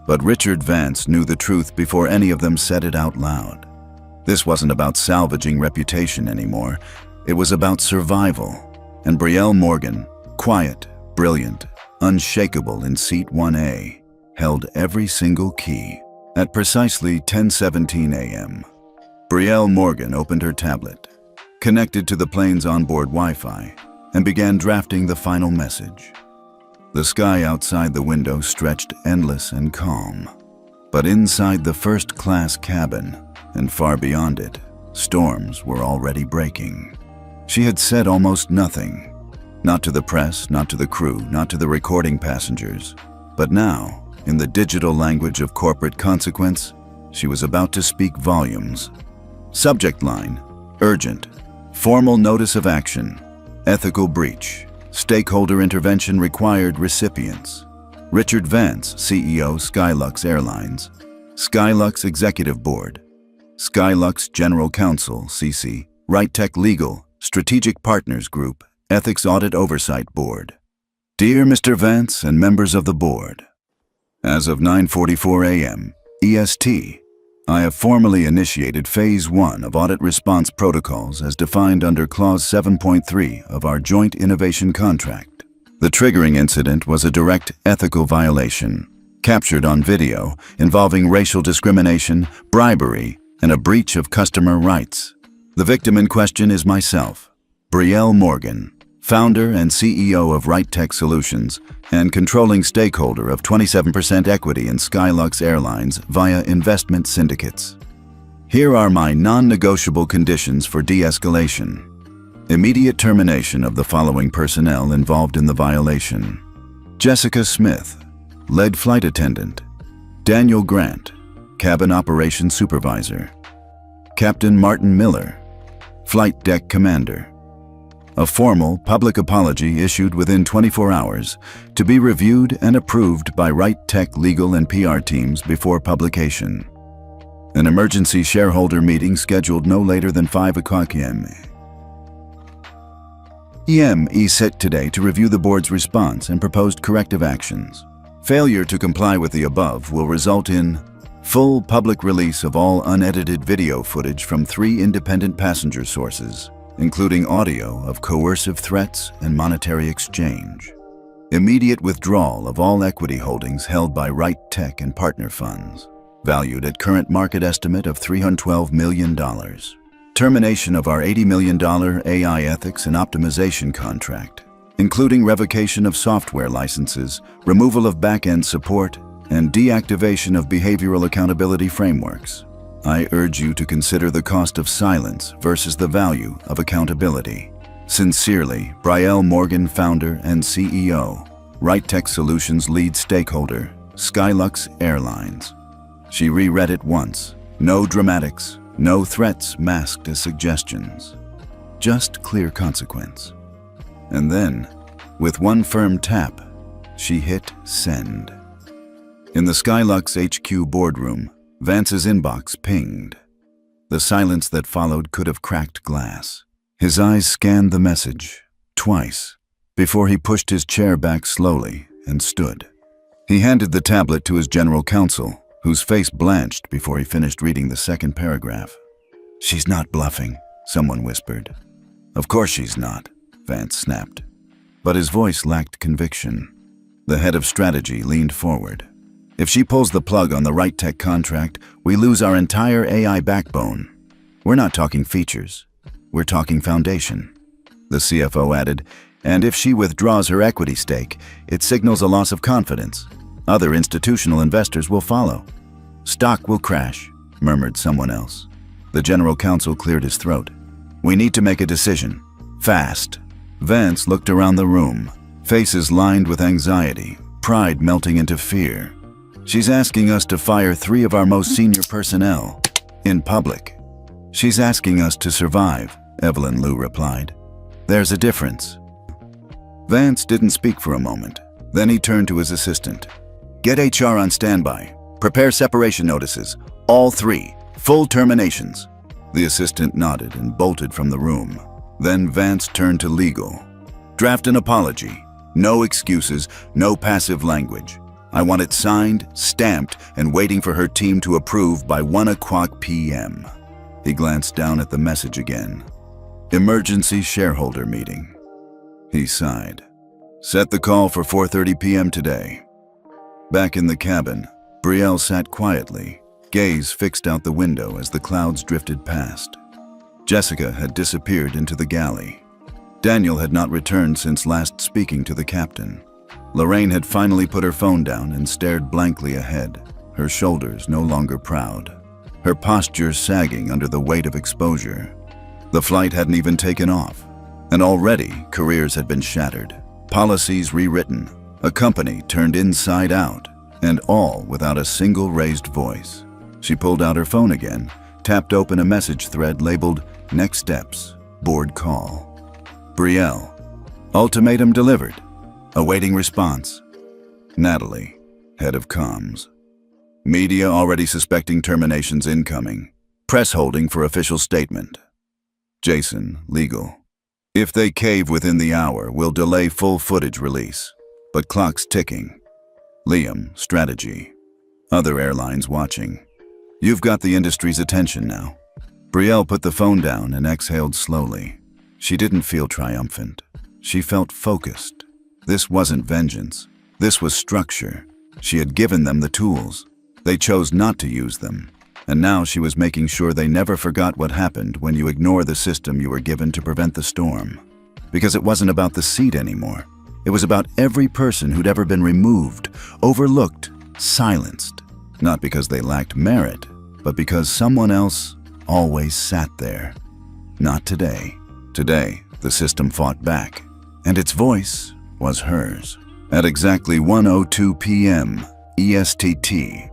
A: But Richard Vance knew the truth before any of them said it out loud. This wasn't about salvaging reputation anymore. It was about survival. And Brielle Morgan, quiet, brilliant, unshakable in seat 1A, held every single key. At precisely 10:17 a.m., Brielle Morgan opened her tablet, connected to the plane's onboard Wi-Fi, and began drafting the final message. The sky outside the window stretched endless and calm. But inside the first-class cabin, and far beyond it, storms were already breaking. She had said almost nothing. Not to the press, not to the crew, not to the recording passengers. But now, in the digital language of corporate consequence, she was about to speak volumes. Subject line: urgent. Formal notice of action. Ethical breach. Stakeholder intervention required recipients. Richard Vance, CEO, Skylux Airlines. Skylux Executive Board. Skylux General Counsel, CC. RightTech Legal, Strategic Partners Group, Ethics Audit Oversight Board. Dear Mr. Vance and members of the board, as of 9:44 a.m. EST, I have formally initiated Phase 1 of Audit Response Protocols as defined under Clause 7.3 of our Joint Innovation Contract. The triggering incident was a direct ethical violation, captured on video, involving racial discrimination, bribery, and a breach of customer rights. The victim in question is myself, Brielle Morgan, founder and CEO of RightTech Solutions and controlling stakeholder of 27% equity in Skylux Airlines via investment syndicates. Here are my non-negotiable conditions for de-escalation. Immediate termination of the following personnel involved in the violation: Jessica Smith, lead flight attendant; Daniel Grant, Cabin Operations Supervisor. Captain Martin Miller, Flight Deck Commander. A formal public apology issued within 24 hours to be reviewed and approved by Right Tech legal and PR teams before publication. An emergency shareholder meeting scheduled no later than 5 o'clock p.m. is set today to review the board's response and proposed corrective actions. Failure to comply with the above will result in full public release of all unedited video footage from 3 independent passenger sources, including audio of coercive threats and monetary exchange. Immediate withdrawal of all equity holdings held by Right Tech and partner funds, valued at current market estimate of $312 million. Termination of our $80 million AI ethics and optimization contract, including revocation of software licenses, removal of back-end support, and deactivation of behavioral accountability frameworks. I urge you to consider the cost of silence versus the value of accountability. Sincerely, Brielle Morgan, founder and CEO, Right Tech Solutions lead stakeholder, Skylux Airlines. She reread it once. No dramatics, no threats masked as suggestions. Just clear consequence. And then, with one firm tap, she hit send. In the Skylux HQ boardroom, Vance's inbox pinged. The silence that followed could have cracked glass. His eyes scanned the message, twice, before he pushed his chair back slowly and stood. He handed the tablet to his general counsel, whose face blanched before he finished reading the second paragraph. "She's not bluffing," someone whispered. "Of course she's not," Vance snapped. But his voice lacked conviction. The head of strategy leaned forward. "If she pulls the plug on the Right Tech contract, we lose our entire AI backbone. We're not talking features. We're talking foundation." The CFO added, "And if she withdraws her equity stake, it signals a loss of confidence. Other institutional investors will follow. Stock will crash," murmured someone else. The general counsel cleared his throat. "We need to make a decision. Fast." Vance looked around the room, faces lined with anxiety, pride melting into fear. "She's asking us to fire 3 of our most senior personnel, in public." "She's asking us to survive," Evelyn Liu replied. "There's a difference." Vance didn't speak for a moment. Then he turned to his assistant. "Get HR on standby. Prepare separation notices. All 3. Full terminations." The assistant nodded and bolted from the room. Then Vance turned to legal. "Draft an apology. No excuses, no passive language. I want it signed, stamped, and waiting for her team to approve by 1 o'clock p.m. He glanced down at the message again. "Emergency shareholder meeting." He sighed. "Set the call for 4:30 p.m. today." Back in the cabin, Brielle sat quietly, gaze fixed out the window as the clouds drifted past. Jessica had disappeared into the galley. Daniel had not returned since last speaking to the captain. Lorraine had finally put her phone down and stared blankly ahead, her shoulders no longer proud, her posture sagging under the weight of exposure. The flight hadn't even taken off, and already careers had been shattered, policies rewritten, a company turned inside out, and all without a single raised voice. She pulled out her phone again, tapped open a message thread labeled "Next Steps, Board Call." Brielle. "Ultimatum delivered. Awaiting response." Natalie, head of comms. "Media already suspecting terminations incoming. Press holding for official statement." Jason, legal. "If they cave within the hour, we'll delay full footage release. But clock's ticking." Liam, strategy. Other airlines watching. "You've got the industry's attention now." Brielle put the phone down and exhaled slowly. She didn't feel triumphant. She felt focused. This wasn't vengeance. This was structure. She had given them the tools. They chose not to use them. And now she was making sure they never forgot what happened when you ignore the system you were given to prevent the storm. Because it wasn't about the seat anymore. It was about every person who'd ever been removed, overlooked, silenced. Not because they lacked merit, but because someone else always sat there. Not today. Today, the system fought back, and its voice was hers. At exactly 1:02 p.m. ESTT,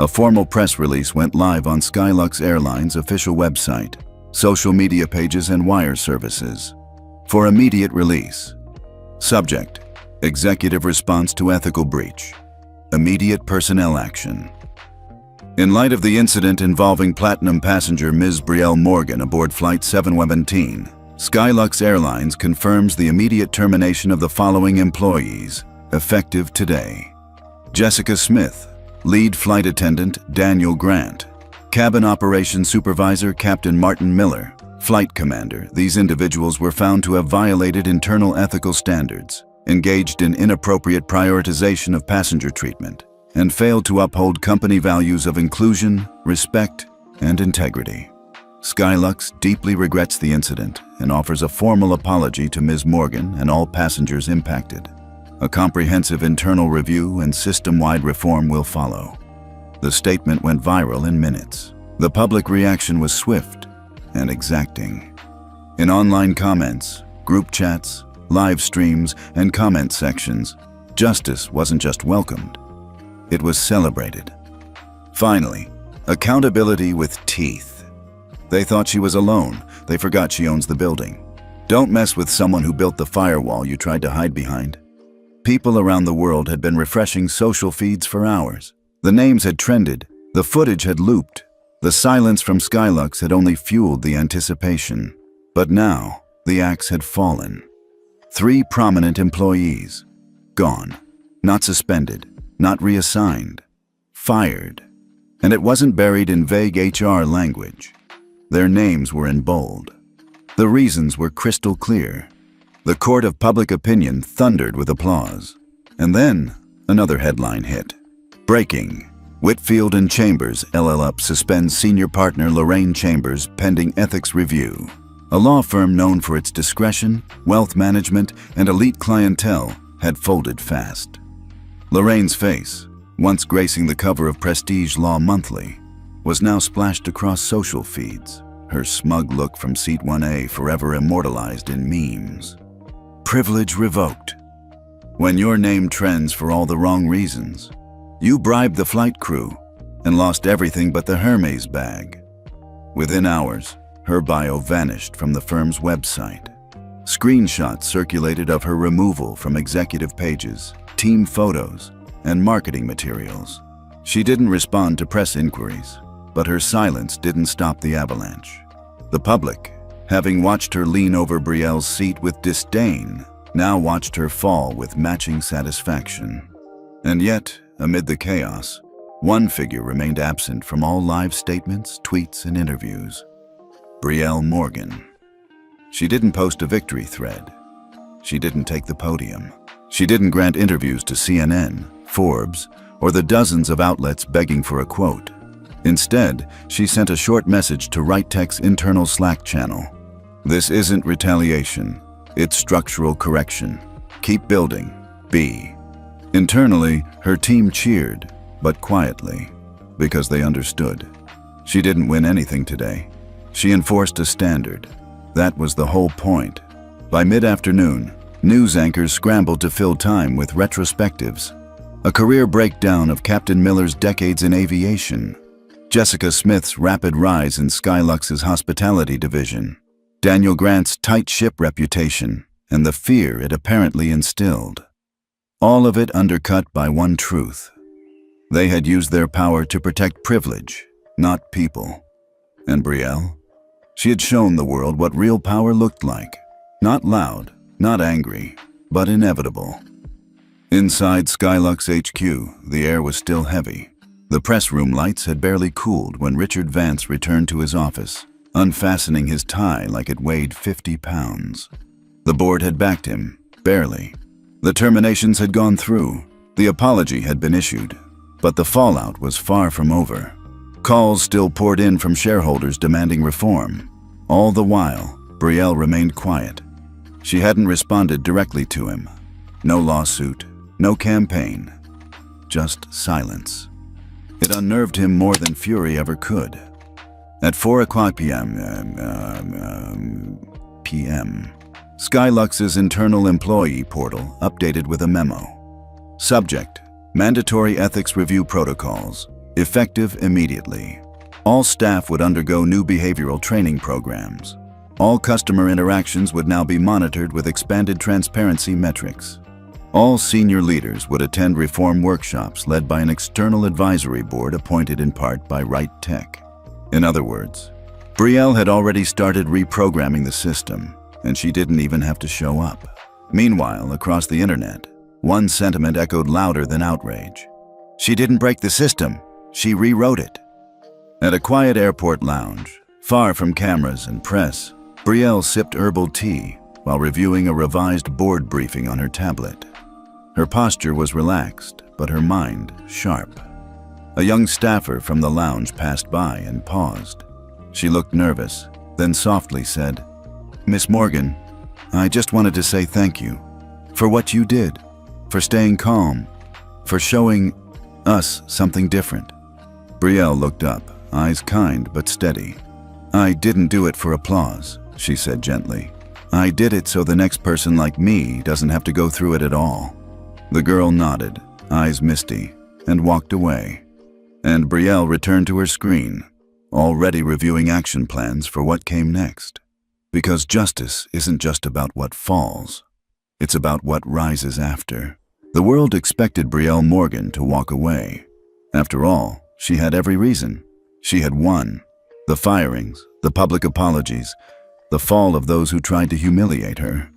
A: A formal press release went live on Skylux Airline's official website, social media pages, and wire services. For immediate release. Subject: Executive response to ethical breach. Immediate personnel action. In light of the incident involving Platinum passenger Ms. Brielle Morgan aboard Flight 717, Skylux Airlines confirms the immediate termination of the following employees, effective today. Jessica Smith, Lead Flight Attendant Daniel Grant, Cabin Operations Supervisor Captain Martin Miller, Flight Commander. These individuals were found to have violated internal ethical standards, engaged in inappropriate prioritization of passenger treatment, and failed to uphold company values of inclusion, respect, and integrity. Skylux deeply regrets the incident and offers a formal apology to Ms. Morgan and all passengers impacted. A comprehensive internal review and system-wide reform will follow. The statement went viral in minutes. The public reaction was swift and exacting. In online comments, group chats, live streams, and comment sections, justice wasn't just welcomed, it was celebrated. Finally, accountability with teeth. They thought she was alone. They forgot she owns the building. Don't mess with someone who built the firewall you tried to hide behind. People around the world had been refreshing social feeds for hours. The names had trended. The footage had looped. The silence from Skylux had only fueled the anticipation. But now, the axe had fallen. 3 prominent employees. Gone. Not suspended. Not reassigned. Fired. And it wasn't buried in vague HR language. Their names were in bold. The reasons were crystal clear. The court of public opinion thundered with applause. And then, another headline hit. Breaking. Whitfield and Chambers LLP suspends senior partner Lorraine Chambers pending ethics review. A law firm known for its discretion, wealth management, and elite clientele had folded fast. Lorraine's face, once gracing the cover of Prestige Law Monthly, was now splashed across social feeds, her smug look from Seat 1A forever immortalized in memes. Privilege revoked. When your name trends for all the wrong reasons, you bribed the flight crew and lost everything but the Hermes bag. Within hours, her bio vanished from the firm's website. Screenshots circulated of her removal from executive pages, team photos, and marketing materials. She didn't respond to press inquiries, but her silence didn't stop the avalanche. The public, having watched her lean over Brielle's seat with disdain, now watched her fall with matching satisfaction. And yet, amid the chaos, one figure remained absent from all live statements, tweets, and interviews. Brielle Morgan. She didn't post a victory thread. She didn't take the podium. She didn't grant interviews to CNN, Forbes, or the dozens of outlets begging for a quote. Instead, she sent a short message to RightTech's internal Slack channel. This isn't retaliation. It's structural correction. Keep building. B. Internally, her team cheered, but quietly, because they understood. She didn't win anything today. She enforced a standard. That was the whole point. By mid-afternoon, news anchors scrambled to fill time with retrospectives. A career breakdown of Captain Miller's decades in aviation, Jessica Smith's rapid rise in Skylux's hospitality division, Daniel Grant's tight ship reputation, and the fear it apparently instilled. All of it undercut by one truth. They had used their power to protect privilege, not people. And Brielle? She had shown the world what real power looked like. Not loud, not angry, but inevitable. Inside Skylux HQ, the air was still heavy. The press room lights had barely cooled when Richard Vance returned to his office, unfastening his tie like it weighed 50 pounds. The board had backed him, barely. The terminations had gone through. The apology had been issued. But the fallout was far from over. Calls still poured in from shareholders demanding reform. All the while, Brielle remained quiet. She hadn't responded directly to him. No lawsuit, no campaign, just silence. It unnerved him more than fury ever could. At 4:00 p.m., Skylux's internal employee portal updated with a memo. Subject: mandatory ethics review protocols. Effective immediately. All staff would undergo new behavioral training programs. All customer interactions would now be monitored with expanded transparency metrics. All senior leaders would attend reform workshops led by an external advisory board appointed in part by Right Tech. In other words, Brielle had already started reprogramming the system, and she didn't even have to show up. Meanwhile, across the internet, one sentiment echoed louder than outrage. She didn't break the system, she rewrote it. At a quiet airport lounge, far from cameras and press, Brielle sipped herbal tea while reviewing a revised board briefing on her tablet. Her posture was relaxed, but her mind sharp. A young staffer from the lounge passed by and paused. She looked nervous, then softly said, "Miss Morgan, I just wanted to say thank you for what you did, for staying calm, for showing us something different." Brielle looked up, eyes kind but steady. "I didn't do it for applause," she said gently. "I did it so the next person like me doesn't have to go through it at all." The girl nodded, eyes misty, and walked away. And Brielle returned to her screen, already reviewing action plans for what came next. Because justice isn't just about what falls. It's about what rises after. The world expected Brielle Morgan to walk away. After all, she had every reason. She had won. The firings, the public apologies, the fall of those who tried to humiliate her.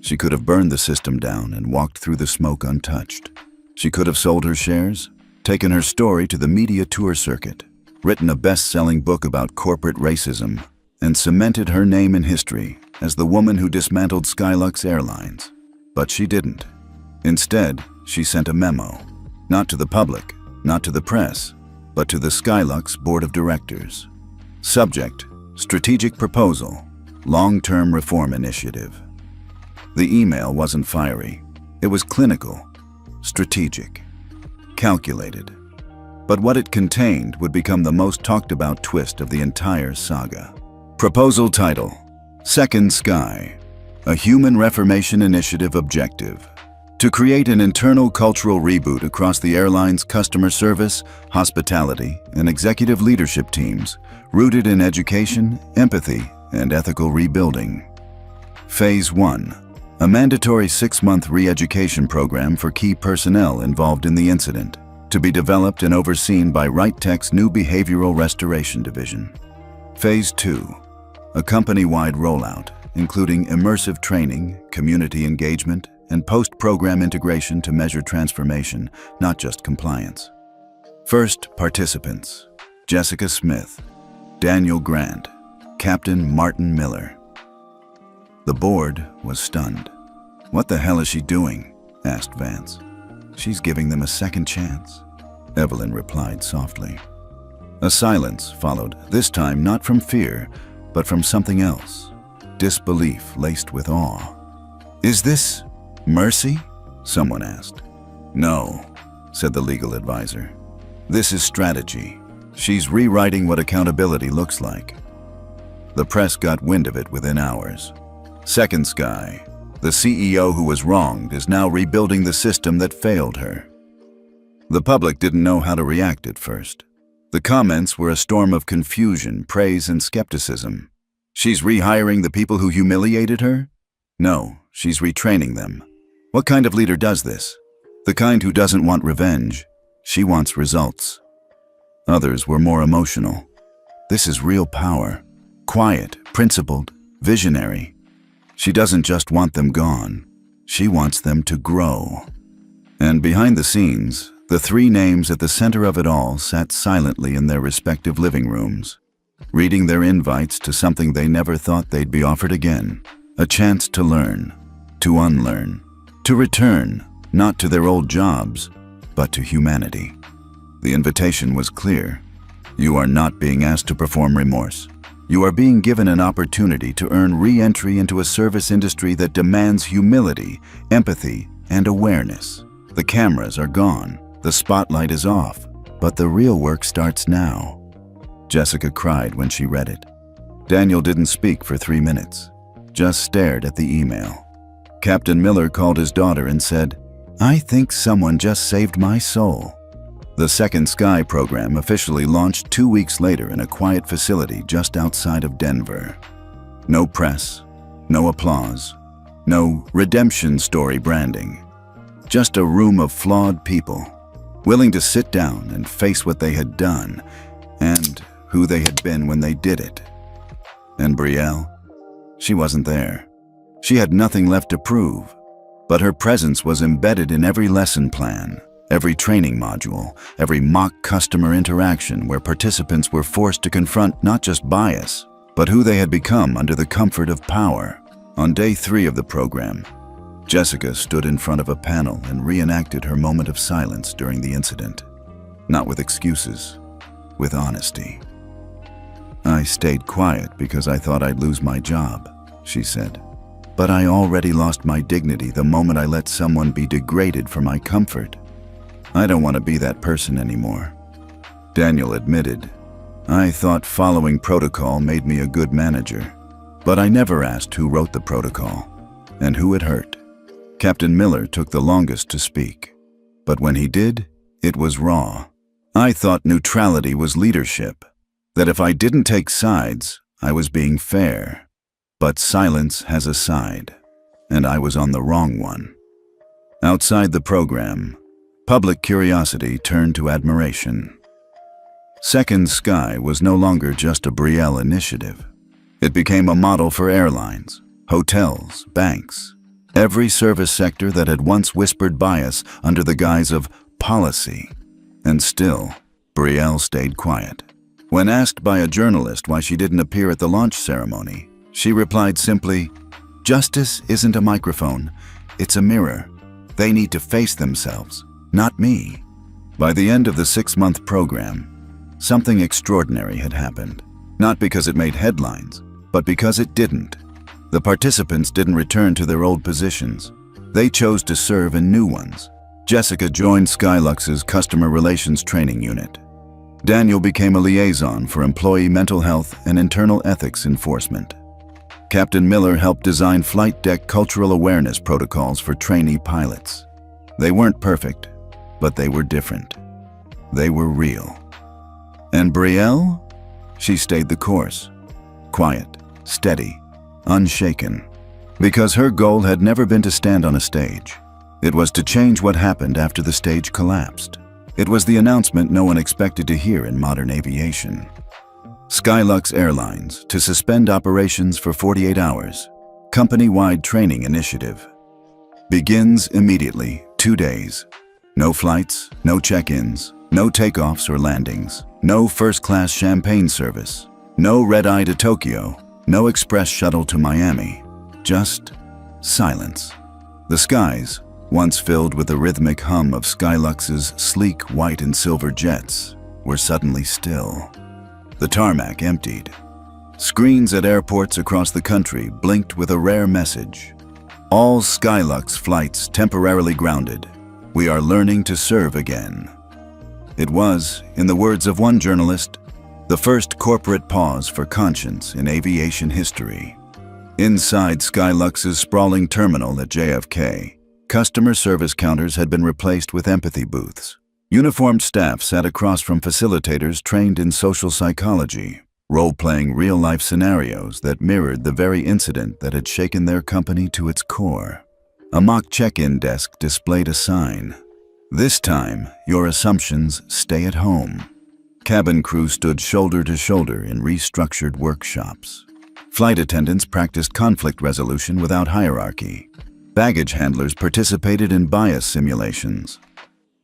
A: She could have burned the system down and walked through the smoke untouched. She could have sold her shares, taken her story to the media tour circuit, written a best-selling book about corporate racism, and cemented her name in history as the woman who dismantled Skylux Airlines. But she didn't. Instead, she sent a memo, not to the public, not to the press, but to the Skylux Board of Directors. Subject: Strategic Proposal, Long-Term Reform Initiative. The email wasn't fiery. It was clinical, strategic, calculated. But what it contained would become the most talked about twist of the entire saga. Proposal title: Second Sky, a Human Reformation Initiative Objective. To create an internal cultural reboot across the airline's customer service, hospitality, and executive leadership teams, rooted in education, empathy, and ethical rebuilding. Phase 1. A mandatory 6-month re-education program for key personnel involved in the incident, to be developed and overseen by Right Tech's new Behavioral Restoration Division. Phase 2. A company-wide rollout, including immersive training, community engagement, and post-program integration to measure transformation, not just compliance. First, participants: Jessica Smith, Daniel Grant, Captain Martin Miller. The board was stunned. "What the hell is she doing?" asked Vance. "She's giving them a second chance," Evelyn replied softly. A silence followed, this time not from fear, but from something else, disbelief laced with awe. "Is this mercy?" someone asked. "No," said the legal advisor. "This is strategy. She's rewriting what accountability looks like." The press got wind of it within hours. Second Sky, the CEO who was wronged, is now rebuilding the system that failed her. The public didn't know how to react at first. The comments were a storm of confusion, praise, and skepticism. She's rehiring the people who humiliated her? No, she's retraining them. What kind of leader does this? The kind who doesn't want revenge. She wants results. Others were more emotional. This is real power. Quiet, principled, visionary. She doesn't just want them gone. She wants them to grow. And behind the scenes, the three names at the center of it all sat silently in their respective living rooms, reading their invites to something they never thought they'd be offered again. A chance to learn, to unlearn, to return, not to their old jobs, but to humanity. The invitation was clear. You are not being asked to perform remorse. You are being given an opportunity to earn re-entry into a service industry that demands humility, empathy, and awareness. The cameras are gone. The spotlight is off. But the real work starts now. Jessica cried when she read it. Daniel didn't speak for 3 minutes, just stared at the email. Captain Miller called his daughter and said, "I think someone just saved my soul." The Second Sky program officially launched 2 weeks later in a quiet facility just outside of Denver. No press, no applause, no redemption story branding. Just a room of flawed people, willing to sit down and face what they had done and who they had been when they did it. And Brielle? She wasn't there. She had nothing left to prove, but her presence was embedded in every lesson plan, every training module, every mock customer interaction where participants were forced to confront not just bias, but who they had become under the comfort of power. On day 3 of the program, Jessica stood in front of a panel and reenacted her moment of silence during the incident. Not with excuses, with honesty. "I stayed quiet because I thought I'd lose my job," she said. "But I already lost my dignity the moment I let someone be degraded for my comfort. I don't want to be that person anymore." Daniel admitted, "I thought following protocol made me a good manager, but I never asked who wrote the protocol and who it hurt." Captain Miller took the longest to speak, but when he did, it was raw. "I thought neutrality was leadership, that if I didn't take sides, I was being fair. But silence has a side, and I was on the wrong one." Outside the program, public curiosity turned to admiration. Second Sky was no longer just a Brielle initiative. It became a model for airlines, hotels, banks, every service sector that had once whispered bias under the guise of policy. And still, Brielle stayed quiet. When asked by a journalist why she didn't appear at the launch ceremony, she replied simply, "Justice isn't a microphone, it's a mirror. They need to face themselves, not me." By the end of the 6-month program, something extraordinary had happened. Not because it made headlines, but because it didn't. The participants didn't return to their old positions. They chose to serve in new ones. Jessica joined Skylux's Customer Relations Training Unit. Daniel became a liaison for employee mental health and internal ethics enforcement. Captain Miller helped design flight deck cultural awareness protocols for trainee pilots. They weren't perfect, but they were different. They were real. And Brielle? She stayed the course. Quiet, steady, unshaken. Because her goal had never been to stand on a stage. It was to change what happened after the stage collapsed. It was the announcement no one expected to hear in modern aviation. Skylux Airlines to suspend operations for 48 hours. Company-wide training initiative. Begins immediately, 2 days. No flights, no check-ins, no takeoffs or landings, no first-class champagne service, no red-eye to Tokyo, no express shuttle to Miami. Just silence. The skies, once filled with the rhythmic hum of Skylux's sleek white and silver jets, were suddenly still. The tarmac emptied. Screens at airports across the country blinked with a rare message. All Skylux flights temporarily grounded. We are learning to serve again. It was, in the words of one journalist, the first corporate pause for conscience in aviation history. Inside Skylux's sprawling terminal at JFK, customer service counters had been replaced with empathy booths. Uniformed staff sat across from facilitators trained in social psychology, role-playing real-life scenarios that mirrored the very incident that had shaken their company to its core. A mock check-in desk displayed a sign. "This time, your assumptions stay at home." Cabin crew stood shoulder to shoulder in restructured workshops. Flight attendants practiced conflict resolution without hierarchy. Baggage handlers participated in bias simulations.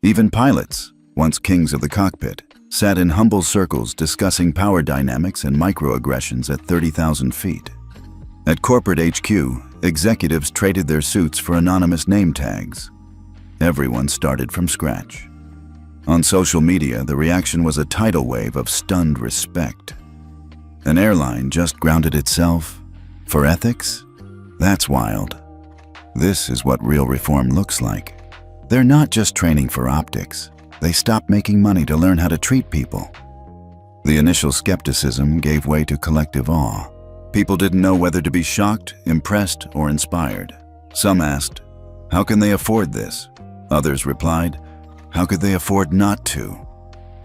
A: Even pilots, once kings of the cockpit, sat in humble circles discussing power dynamics and microaggressions at 30,000 feet. At corporate HQ, executives traded their suits for anonymous name tags. Everyone started from scratch. On social media, the reaction was a tidal wave of stunned respect. An airline just grounded itself for ethics? That's wild. This is what real reform looks like. They're not just training for optics. They stopped making money to learn how to treat people. The initial skepticism gave way to collective awe. People didn't know whether to be shocked, impressed, or inspired. Some asked, "How can they afford this?" Others replied, How could they afford not to?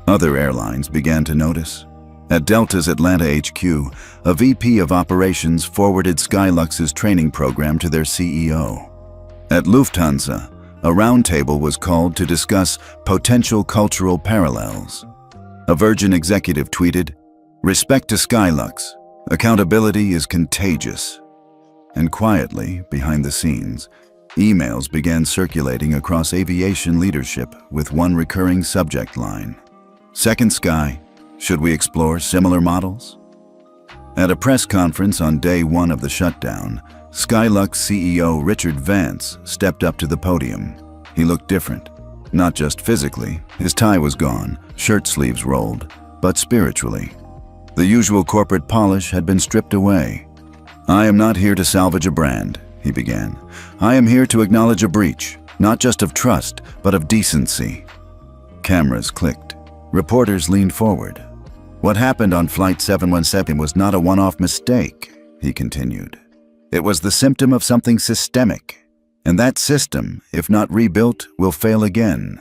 A: Other airlines began to notice. At Delta's Atlanta HQ, a VP of operations forwarded Skylux's training program to their CEO. At Lufthansa, a roundtable was called to discuss potential cultural parallels. A Virgin executive tweeted, "Respect to Skylux. Accountability is contagious." And quietly, behind the scenes, emails began circulating across aviation leadership with one recurring subject line. "Second Sky, should we explore similar models?" At a press conference on day one of the shutdown, Skylux CEO Richard Vance stepped up to the podium. He looked different. Not just physically, his tie was gone, shirt sleeves rolled, but spiritually. The usual corporate polish had been stripped away. "I am not here to salvage a brand," he began. "I am here to acknowledge a breach, not just of trust, but of decency." Cameras clicked. Reporters leaned forward. "What happened on Flight 717 was not a one-off mistake," he continued. "It was the symptom of something systemic. And that system, if not rebuilt, will fail again.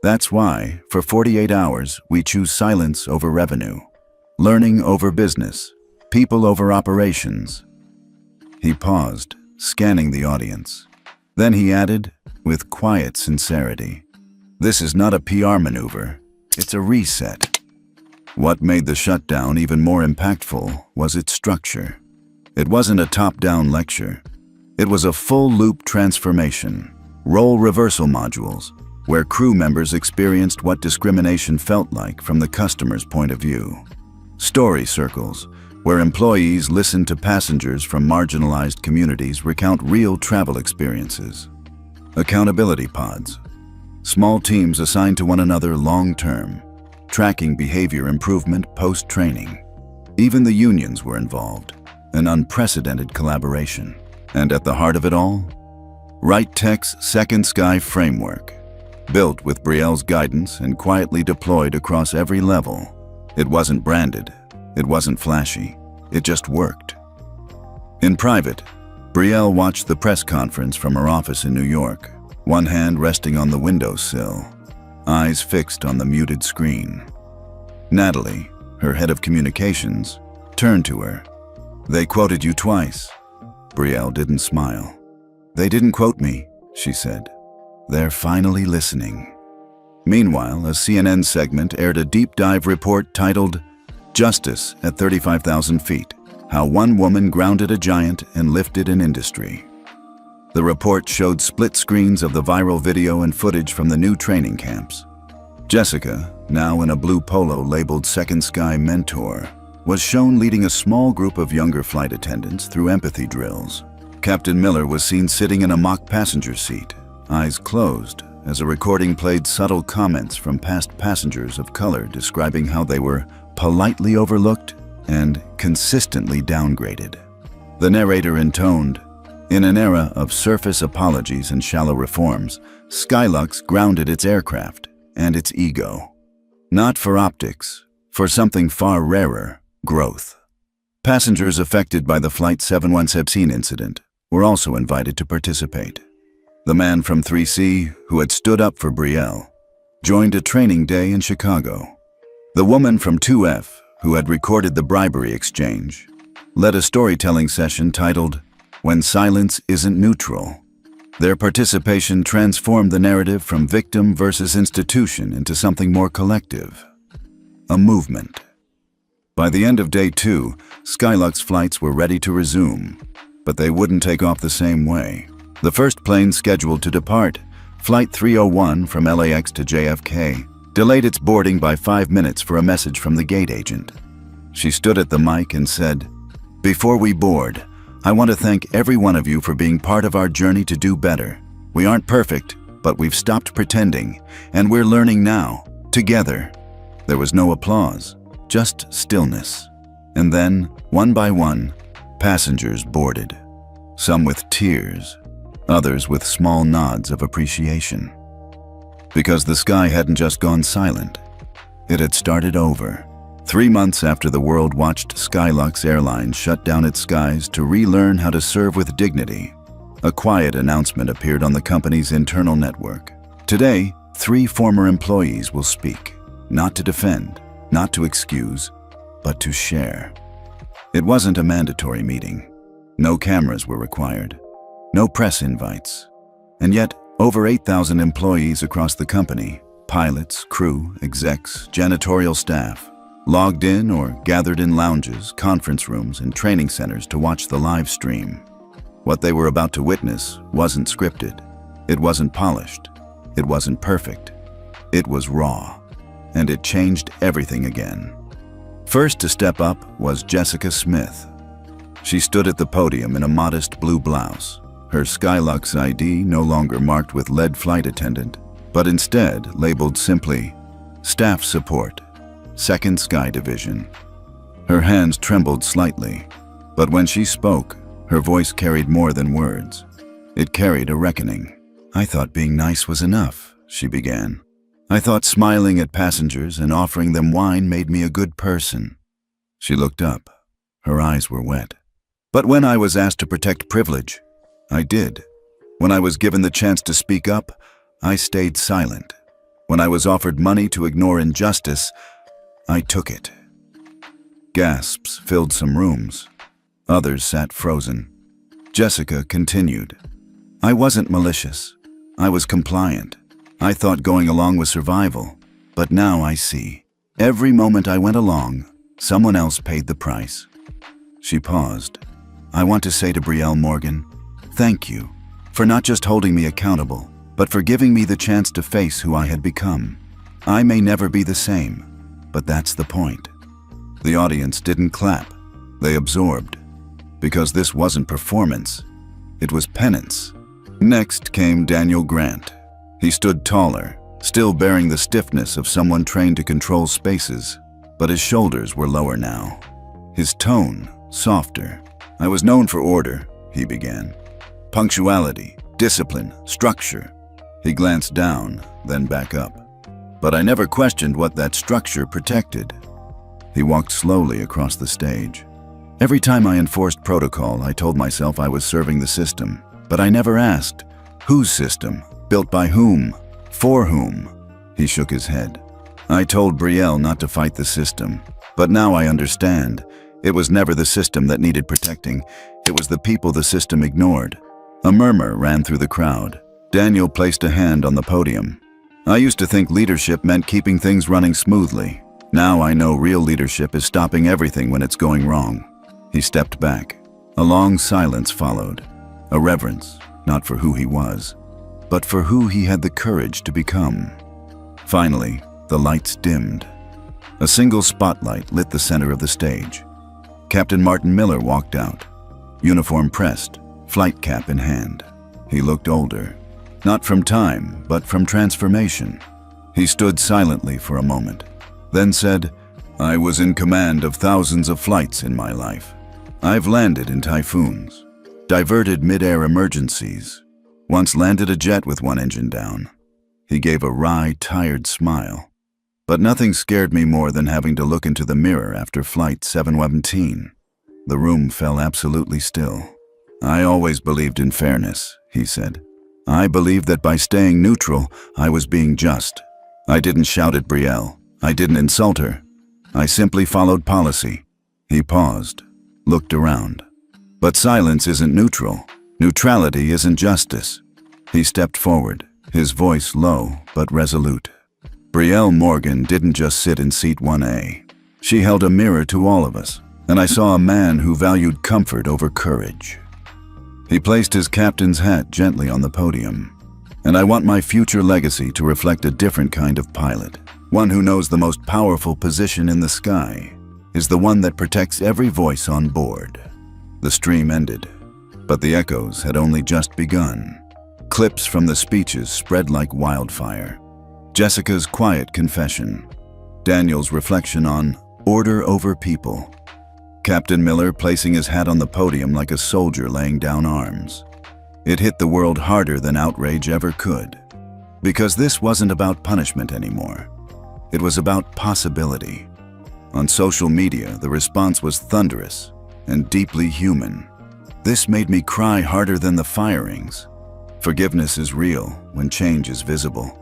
A: That's why, for 48 hours, we choose silence over revenue, learning over business, people over operations." He paused, scanning the audience. Then he added, with quiet sincerity, "This is not a PR maneuver, it's a reset." What made the shutdown even more impactful was its structure. It wasn't a top-down lecture. It was a full-loop transformation, role reversal modules, where crew members experienced what discrimination felt like from the customer's point of view. Story circles, where employees listened to passengers from marginalized communities recount real travel experiences. Accountability pods, small teams assigned to one another long-term, tracking behavior improvement post-training. Even the unions were involved, an unprecedented collaboration. And at the heart of it all, RightTech's Second Sky framework, built with Brielle's guidance and quietly deployed across every level. It wasn't branded, it wasn't flashy, it just worked. In private, Brielle watched the press conference from her office in New York, one hand resting on the windowsill, eyes fixed on the muted screen. Natalie, her head of communications, turned to her. "They quoted you twice." Brielle didn't smile. "They didn't quote me," she said. "They're finally listening." Meanwhile, a CNN segment aired a deep dive report titled "Justice at 35,000 Feet: How One Woman Grounded a Giant and Lifted an Industry." The report showed split screens of the viral video and footage from the new training camps. Jessica, now in a blue polo labeled Second Sky Mentor, was shown leading a small group of younger flight attendants through empathy drills. Captain Miller was seen sitting in a mock passenger seat, eyes closed, as a recording played subtle comments from past passengers of color describing how they were politely overlooked and consistently downgraded. The narrator intoned, "In an era of surface apologies and shallow reforms, Skylux grounded its aircraft and its ego. Not for optics, for something far rarer, growth." Passengers affected by the Flight 717 incident were also invited to participate. The man from 3C, who had stood up for Brielle, joined a training day in Chicago. The woman from 2F, who had recorded the bribery exchange, led a storytelling session titled, "When Silence Isn't Neutral." Their participation transformed the narrative from victim versus institution into something more collective, a movement. By the end of day 2, Skylux flights were ready to resume, but they wouldn't take off the same way. The first plane scheduled to depart, Flight 301 from LAX to JFK, delayed its boarding by 5 minutes for a message from the gate agent. She stood at the mic and said, "Before we board, I want to thank every one of you for being part of our journey to do better. We aren't perfect, but we've stopped pretending, and we're learning now, together." There was no applause, just stillness. And then, one by one, passengers boarded. Some with tears, others with small nods of appreciation. Because the sky hadn't just gone silent, it had started over. 3 months after the world watched Skylux Airlines shut down its skies to relearn how to serve with dignity, a quiet announcement appeared on the company's internal network. "Today, 3 former employees will speak, not to defend, not to excuse, but to share. It wasn't a mandatory meeting. No cameras were required. No press invites. And yet, over 8,000 employees across the company, pilots, crew, execs, janitorial staff, logged in or gathered in lounges, conference rooms, and training centers to watch the live stream. What they were about to witness wasn't scripted. It wasn't polished. It wasn't perfect. It was raw. And it changed everything again. First to step up was Jessica Smith. She stood at the podium in a modest blue blouse, her Skylux ID no longer marked with lead flight attendant, but instead labeled simply, Staff Support, 2nd Sky Division. Her hands trembled slightly, but when she spoke, her voice carried more than words. It carried a reckoning. "I thought being nice was enough," she began. "I thought smiling at passengers and offering them wine made me a good person." She looked up. Her eyes were wet. "But when I was asked to protect privilege, I did. When I was given the chance to speak up, I stayed silent. When I was offered money to ignore injustice, I took it." Gasps filled some rooms. Others sat frozen. Jessica continued. "I wasn't malicious. I was compliant. I thought going along was survival. But now I see. Every moment I went along, someone else paid the price." She paused. "I want to say to Brielle Morgan, thank you for not just holding me accountable, but for giving me the chance to face who I had become. I may never be the same, but that's the point." The audience didn't clap. They absorbed. Because this wasn't performance. It was penance. Next came Daniel Grant. He stood taller, still bearing the stiffness of someone trained to control spaces, but his shoulders were lower now. His tone, softer. "I was known for order," he began. "Punctuality, discipline, structure." He glanced down, then back up. "But I never questioned what that structure protected." He walked slowly across the stage. "Every time I enforced protocol, I told myself I was serving the system, but I never asked, whose system? Built by whom? For whom?" He shook his head. "I told Brielle not to fight the system, but now I understand. It was never the system that needed protecting. It was the people the system ignored." A murmur ran through the crowd. Daniel placed a hand on the podium. "I used to think leadership meant keeping things running smoothly. Now I know real leadership is stopping everything when it's going wrong." He stepped back. A long silence followed. A reverence, not for who he was, but for who he had the courage to become. Finally, the lights dimmed. A single spotlight lit the center of the stage. Captain Martin Miller walked out, uniform pressed, flight cap in hand. He looked older, not from time, but from transformation. He stood silently for a moment, then said, "I was in command of thousands of flights in my life. I've landed in typhoons, diverted mid-air emergencies, once landed a jet with one engine down." He gave a wry, tired smile. "But nothing scared me more than having to look into the mirror after Flight 717. The room fell absolutely still. "I always believed in fairness," he said. "I believed that by staying neutral, I was being just. I didn't shout at Brielle. I didn't insult her. I simply followed policy." He paused, looked around. "But silence isn't neutral. Neutrality isn't justice." He stepped forward, his voice low but resolute. "Brielle Morgan didn't just sit in seat 1A. She held a mirror to all of us, and I saw a man who valued comfort over courage." He placed his captain's hat gently on the podium. "And I want my future legacy to reflect a different kind of pilot, one who knows the most powerful position in the sky is the one that protects every voice on board." The stream ended, but the echoes had only just begun. Clips from the speeches spread like wildfire. Jessica's quiet confession, Daniel's reflection on order over people, Captain Miller placing his hat on the podium like a soldier laying down arms. It hit the world harder than outrage ever could, because this wasn't about punishment anymore. It was about possibility. On social media, the response was thunderous and deeply human. This made me cry harder than the firings. Forgiveness is real when change is visible.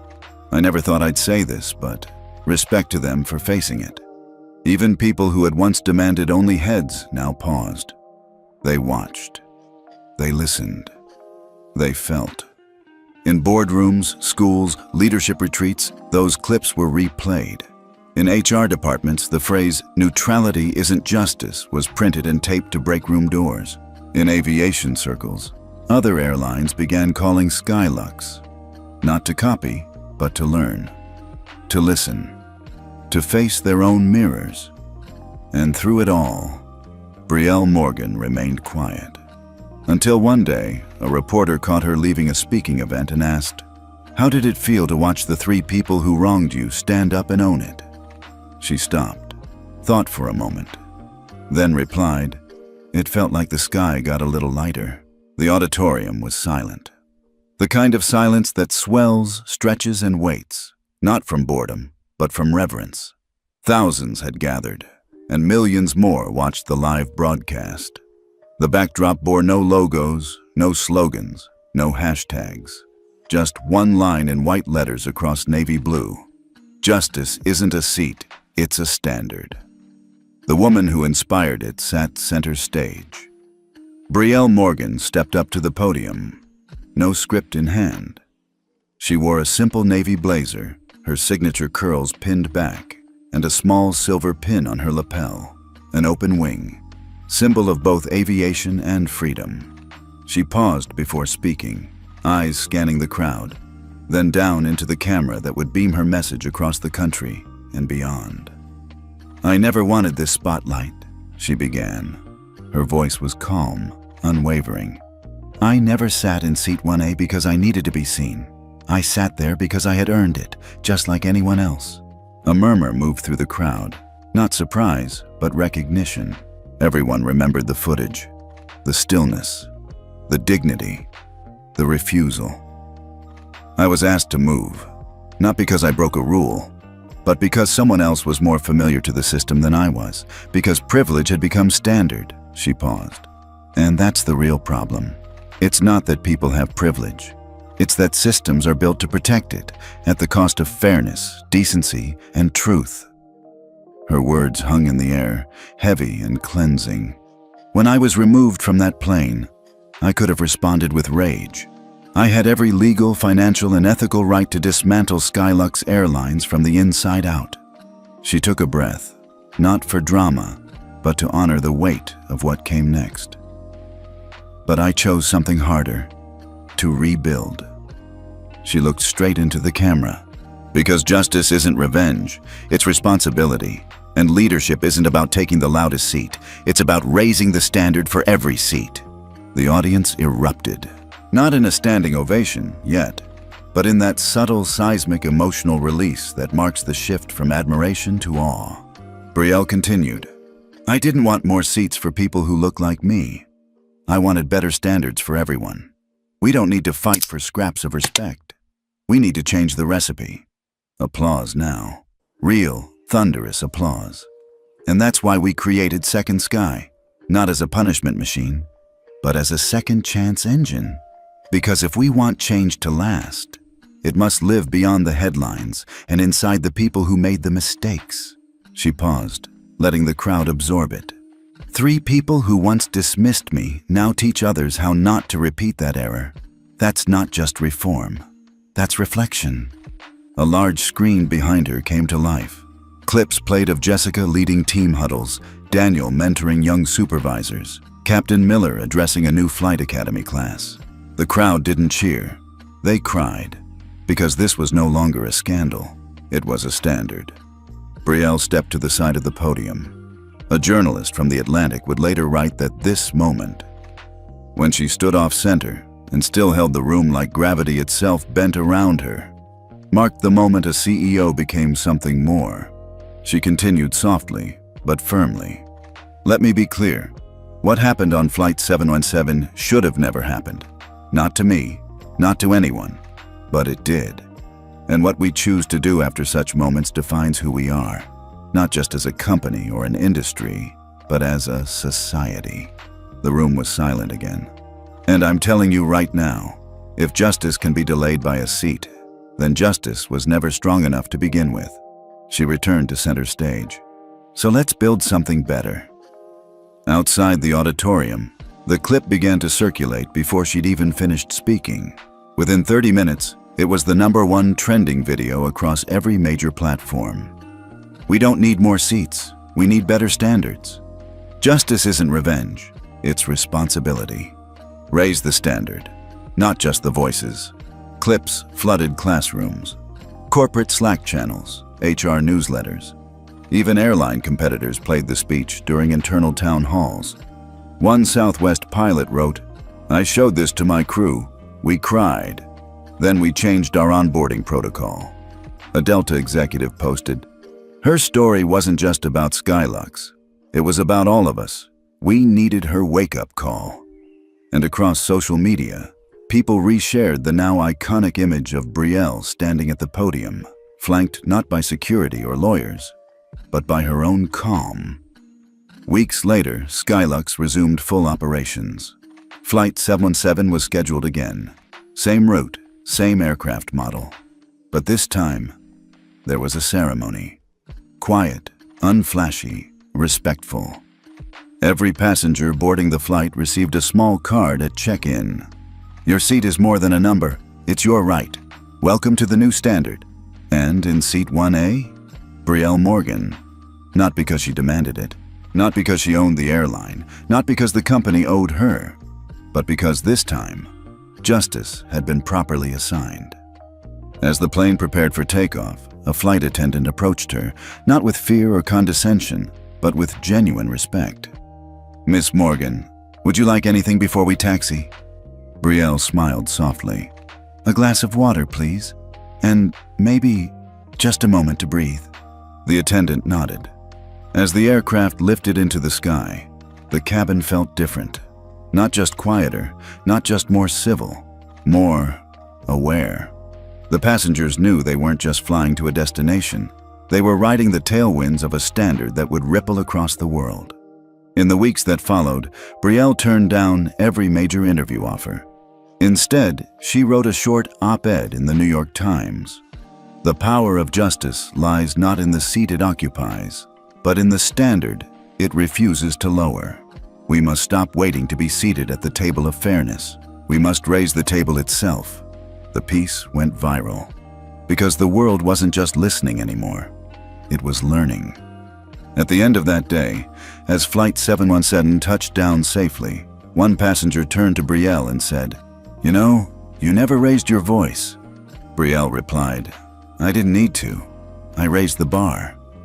A: I never thought I'd say this, but respect to them for facing it. Even people who had once demanded only heads now paused. They watched. They listened. They felt. In boardrooms, schools, leadership retreats, those clips were replayed. In HR departments, the phrase, "neutrality isn't justice," was printed and taped to break room doors. In aviation circles, other airlines began calling Skylux, not to copy, but to learn, to listen, to face their own mirrors. And through it all, Brielle Morgan remained quiet. Until one day, a reporter caught her leaving a speaking event and asked, "How did it feel to watch the 3 people who wronged you stand up and own it?" She stopped, thought for a moment, then replied, "It felt like the sky got a little lighter." The auditorium was silent. The kind of silence that swells, stretches, and waits, not from boredom, but from reverence. Thousands had gathered, and millions more watched the live broadcast. The backdrop bore no logos, no slogans, no hashtags. Just one line in white letters across navy blue. Justice isn't a seat, it's a standard. The woman who inspired it sat center stage. Brielle Morgan stepped up to the podium, no script in hand. She wore a simple navy blazer, her signature curls pinned back, and a small silver pin on her lapel, an open wing, symbol of both aviation and freedom. She paused before speaking, eyes scanning the crowd, then down into the camera that would beam her message across the country and beyond. "I never wanted this spotlight," she began. Her voice was calm, unwavering. "I never sat in seat 1A because I needed to be seen. I sat there because I had earned it, just like anyone else." A murmur moved through the crowd, not surprise, but recognition. Everyone remembered the footage, the stillness, the dignity, the refusal. I was asked to move, not because I broke a rule, but because someone else was more familiar to the system than I was, because privilege had become standard. She paused. And that's the real problem. It's not that people have privilege. It's that systems are built to protect it, at the cost of fairness, decency, and truth. Her words hung in the air, heavy and cleansing. When I was removed from that plane, I could have responded with rage. I had every legal, financial, and ethical right to dismantle Skylux Airlines from the inside out. She took a breath, not for drama, but to honor the weight of what came next. But I chose something harder, to rebuild. She looked straight into the camera. Because justice isn't revenge, it's responsibility. And leadership isn't about taking the loudest seat, it's about raising the standard for every seat. The audience erupted. Not in a standing ovation, yet, but in that subtle seismic emotional release that marks the shift from admiration to awe. Brielle continued, "I didn't want more seats for people who look like me. I wanted better standards for everyone. We don't need to fight for scraps of respect. We need to change the recipe." Applause now. Real, thunderous applause. And that's why we created Second Sky, not as a punishment machine, but as a second chance engine. Because if we want change to last, it must live beyond the headlines and inside the people who made the mistakes. She paused, letting the crowd absorb it. 3 people who once dismissed me now teach others how not to repeat that error. That's not just reform. That's reflection. A large screen behind her came to life. Clips played of Jessica leading team huddles, Daniel mentoring young supervisors, Captain Miller addressing a new flight academy class. The crowd didn't cheer. They cried, because this was no longer a scandal. It was a standard. Brielle stepped to the side of the podium. A journalist from The Atlantic would later write that this moment, when she stood off center and still held the room like gravity itself bent around her, marked the moment a CEO became something more. She continued softly, but firmly. "Let me be clear. What happened on Flight 717 should have never happened. Not to me, not to anyone, but it did. And what we choose to do after such moments defines who we are, not just as a company or an industry, but as a society." The room was silent again. "And I'm telling you right now, if justice can be delayed by a seat, then justice was never strong enough to begin with. She returned to center stage. So let's build something better. Outside the auditorium, the clip began to circulate before she'd even finished speaking. Within 30 minutes, it was the #1 trending video across every major platform. We don't need more seats. We need better standards. Justice isn't revenge. It's responsibility. Raise the standard, not just the voices. Clips flooded classrooms, corporate Slack channels, HR newsletters. Even airline competitors played the speech during internal town halls. One Southwest pilot wrote, "I showed this to my crew. We cried. Then we changed our onboarding protocol." A Delta executive posted, "Her story wasn't just about Skylux. It was about all of us. We needed her wake-up call." And across social media, people reshared the now iconic image of Brielle standing at the podium, flanked not by security or lawyers, but by her own calm. Weeks later, Skylux resumed full operations. Flight 717 was scheduled again. Same route, same aircraft model. But this time, there was a ceremony. Quiet, unflashy, respectful. Every passenger boarding the flight received a small card at check-in. "Your seat is more than a number. It's your right. Welcome to the new standard." And in seat 1A, Brielle Morgan. Not because she demanded it, not because she owned the airline, not because the company owed her, but because this time, justice had been properly assigned. As the plane prepared for takeoff, a flight attendant approached her, not with fear or condescension, but with genuine respect. "Miss Morgan, would you like anything before we taxi?" Brielle smiled softly. "A glass of water, please. And maybe just a moment to breathe." The attendant nodded. As the aircraft lifted into the sky, the cabin felt different. Not just quieter, not just more civil, more aware. The passengers knew they weren't just flying to a destination. They were riding the tailwinds of a standard that would ripple across the world. In the weeks that followed, Brielle turned down every major interview offer. Instead, she wrote a short op-ed in the New York Times. The power of justice lies not in the seat it occupies, but in the standard it refuses to lower. We must stop waiting to be seated at the table of fairness. We must raise the table itself. The piece went viral because the world wasn't just listening anymore. It was learning. At the end of that day, as Flight 717 touched down safely, one passenger turned to Brielle and said, "You know, you never raised your voice." Brielle replied, "I didn't need to. I raised the bar."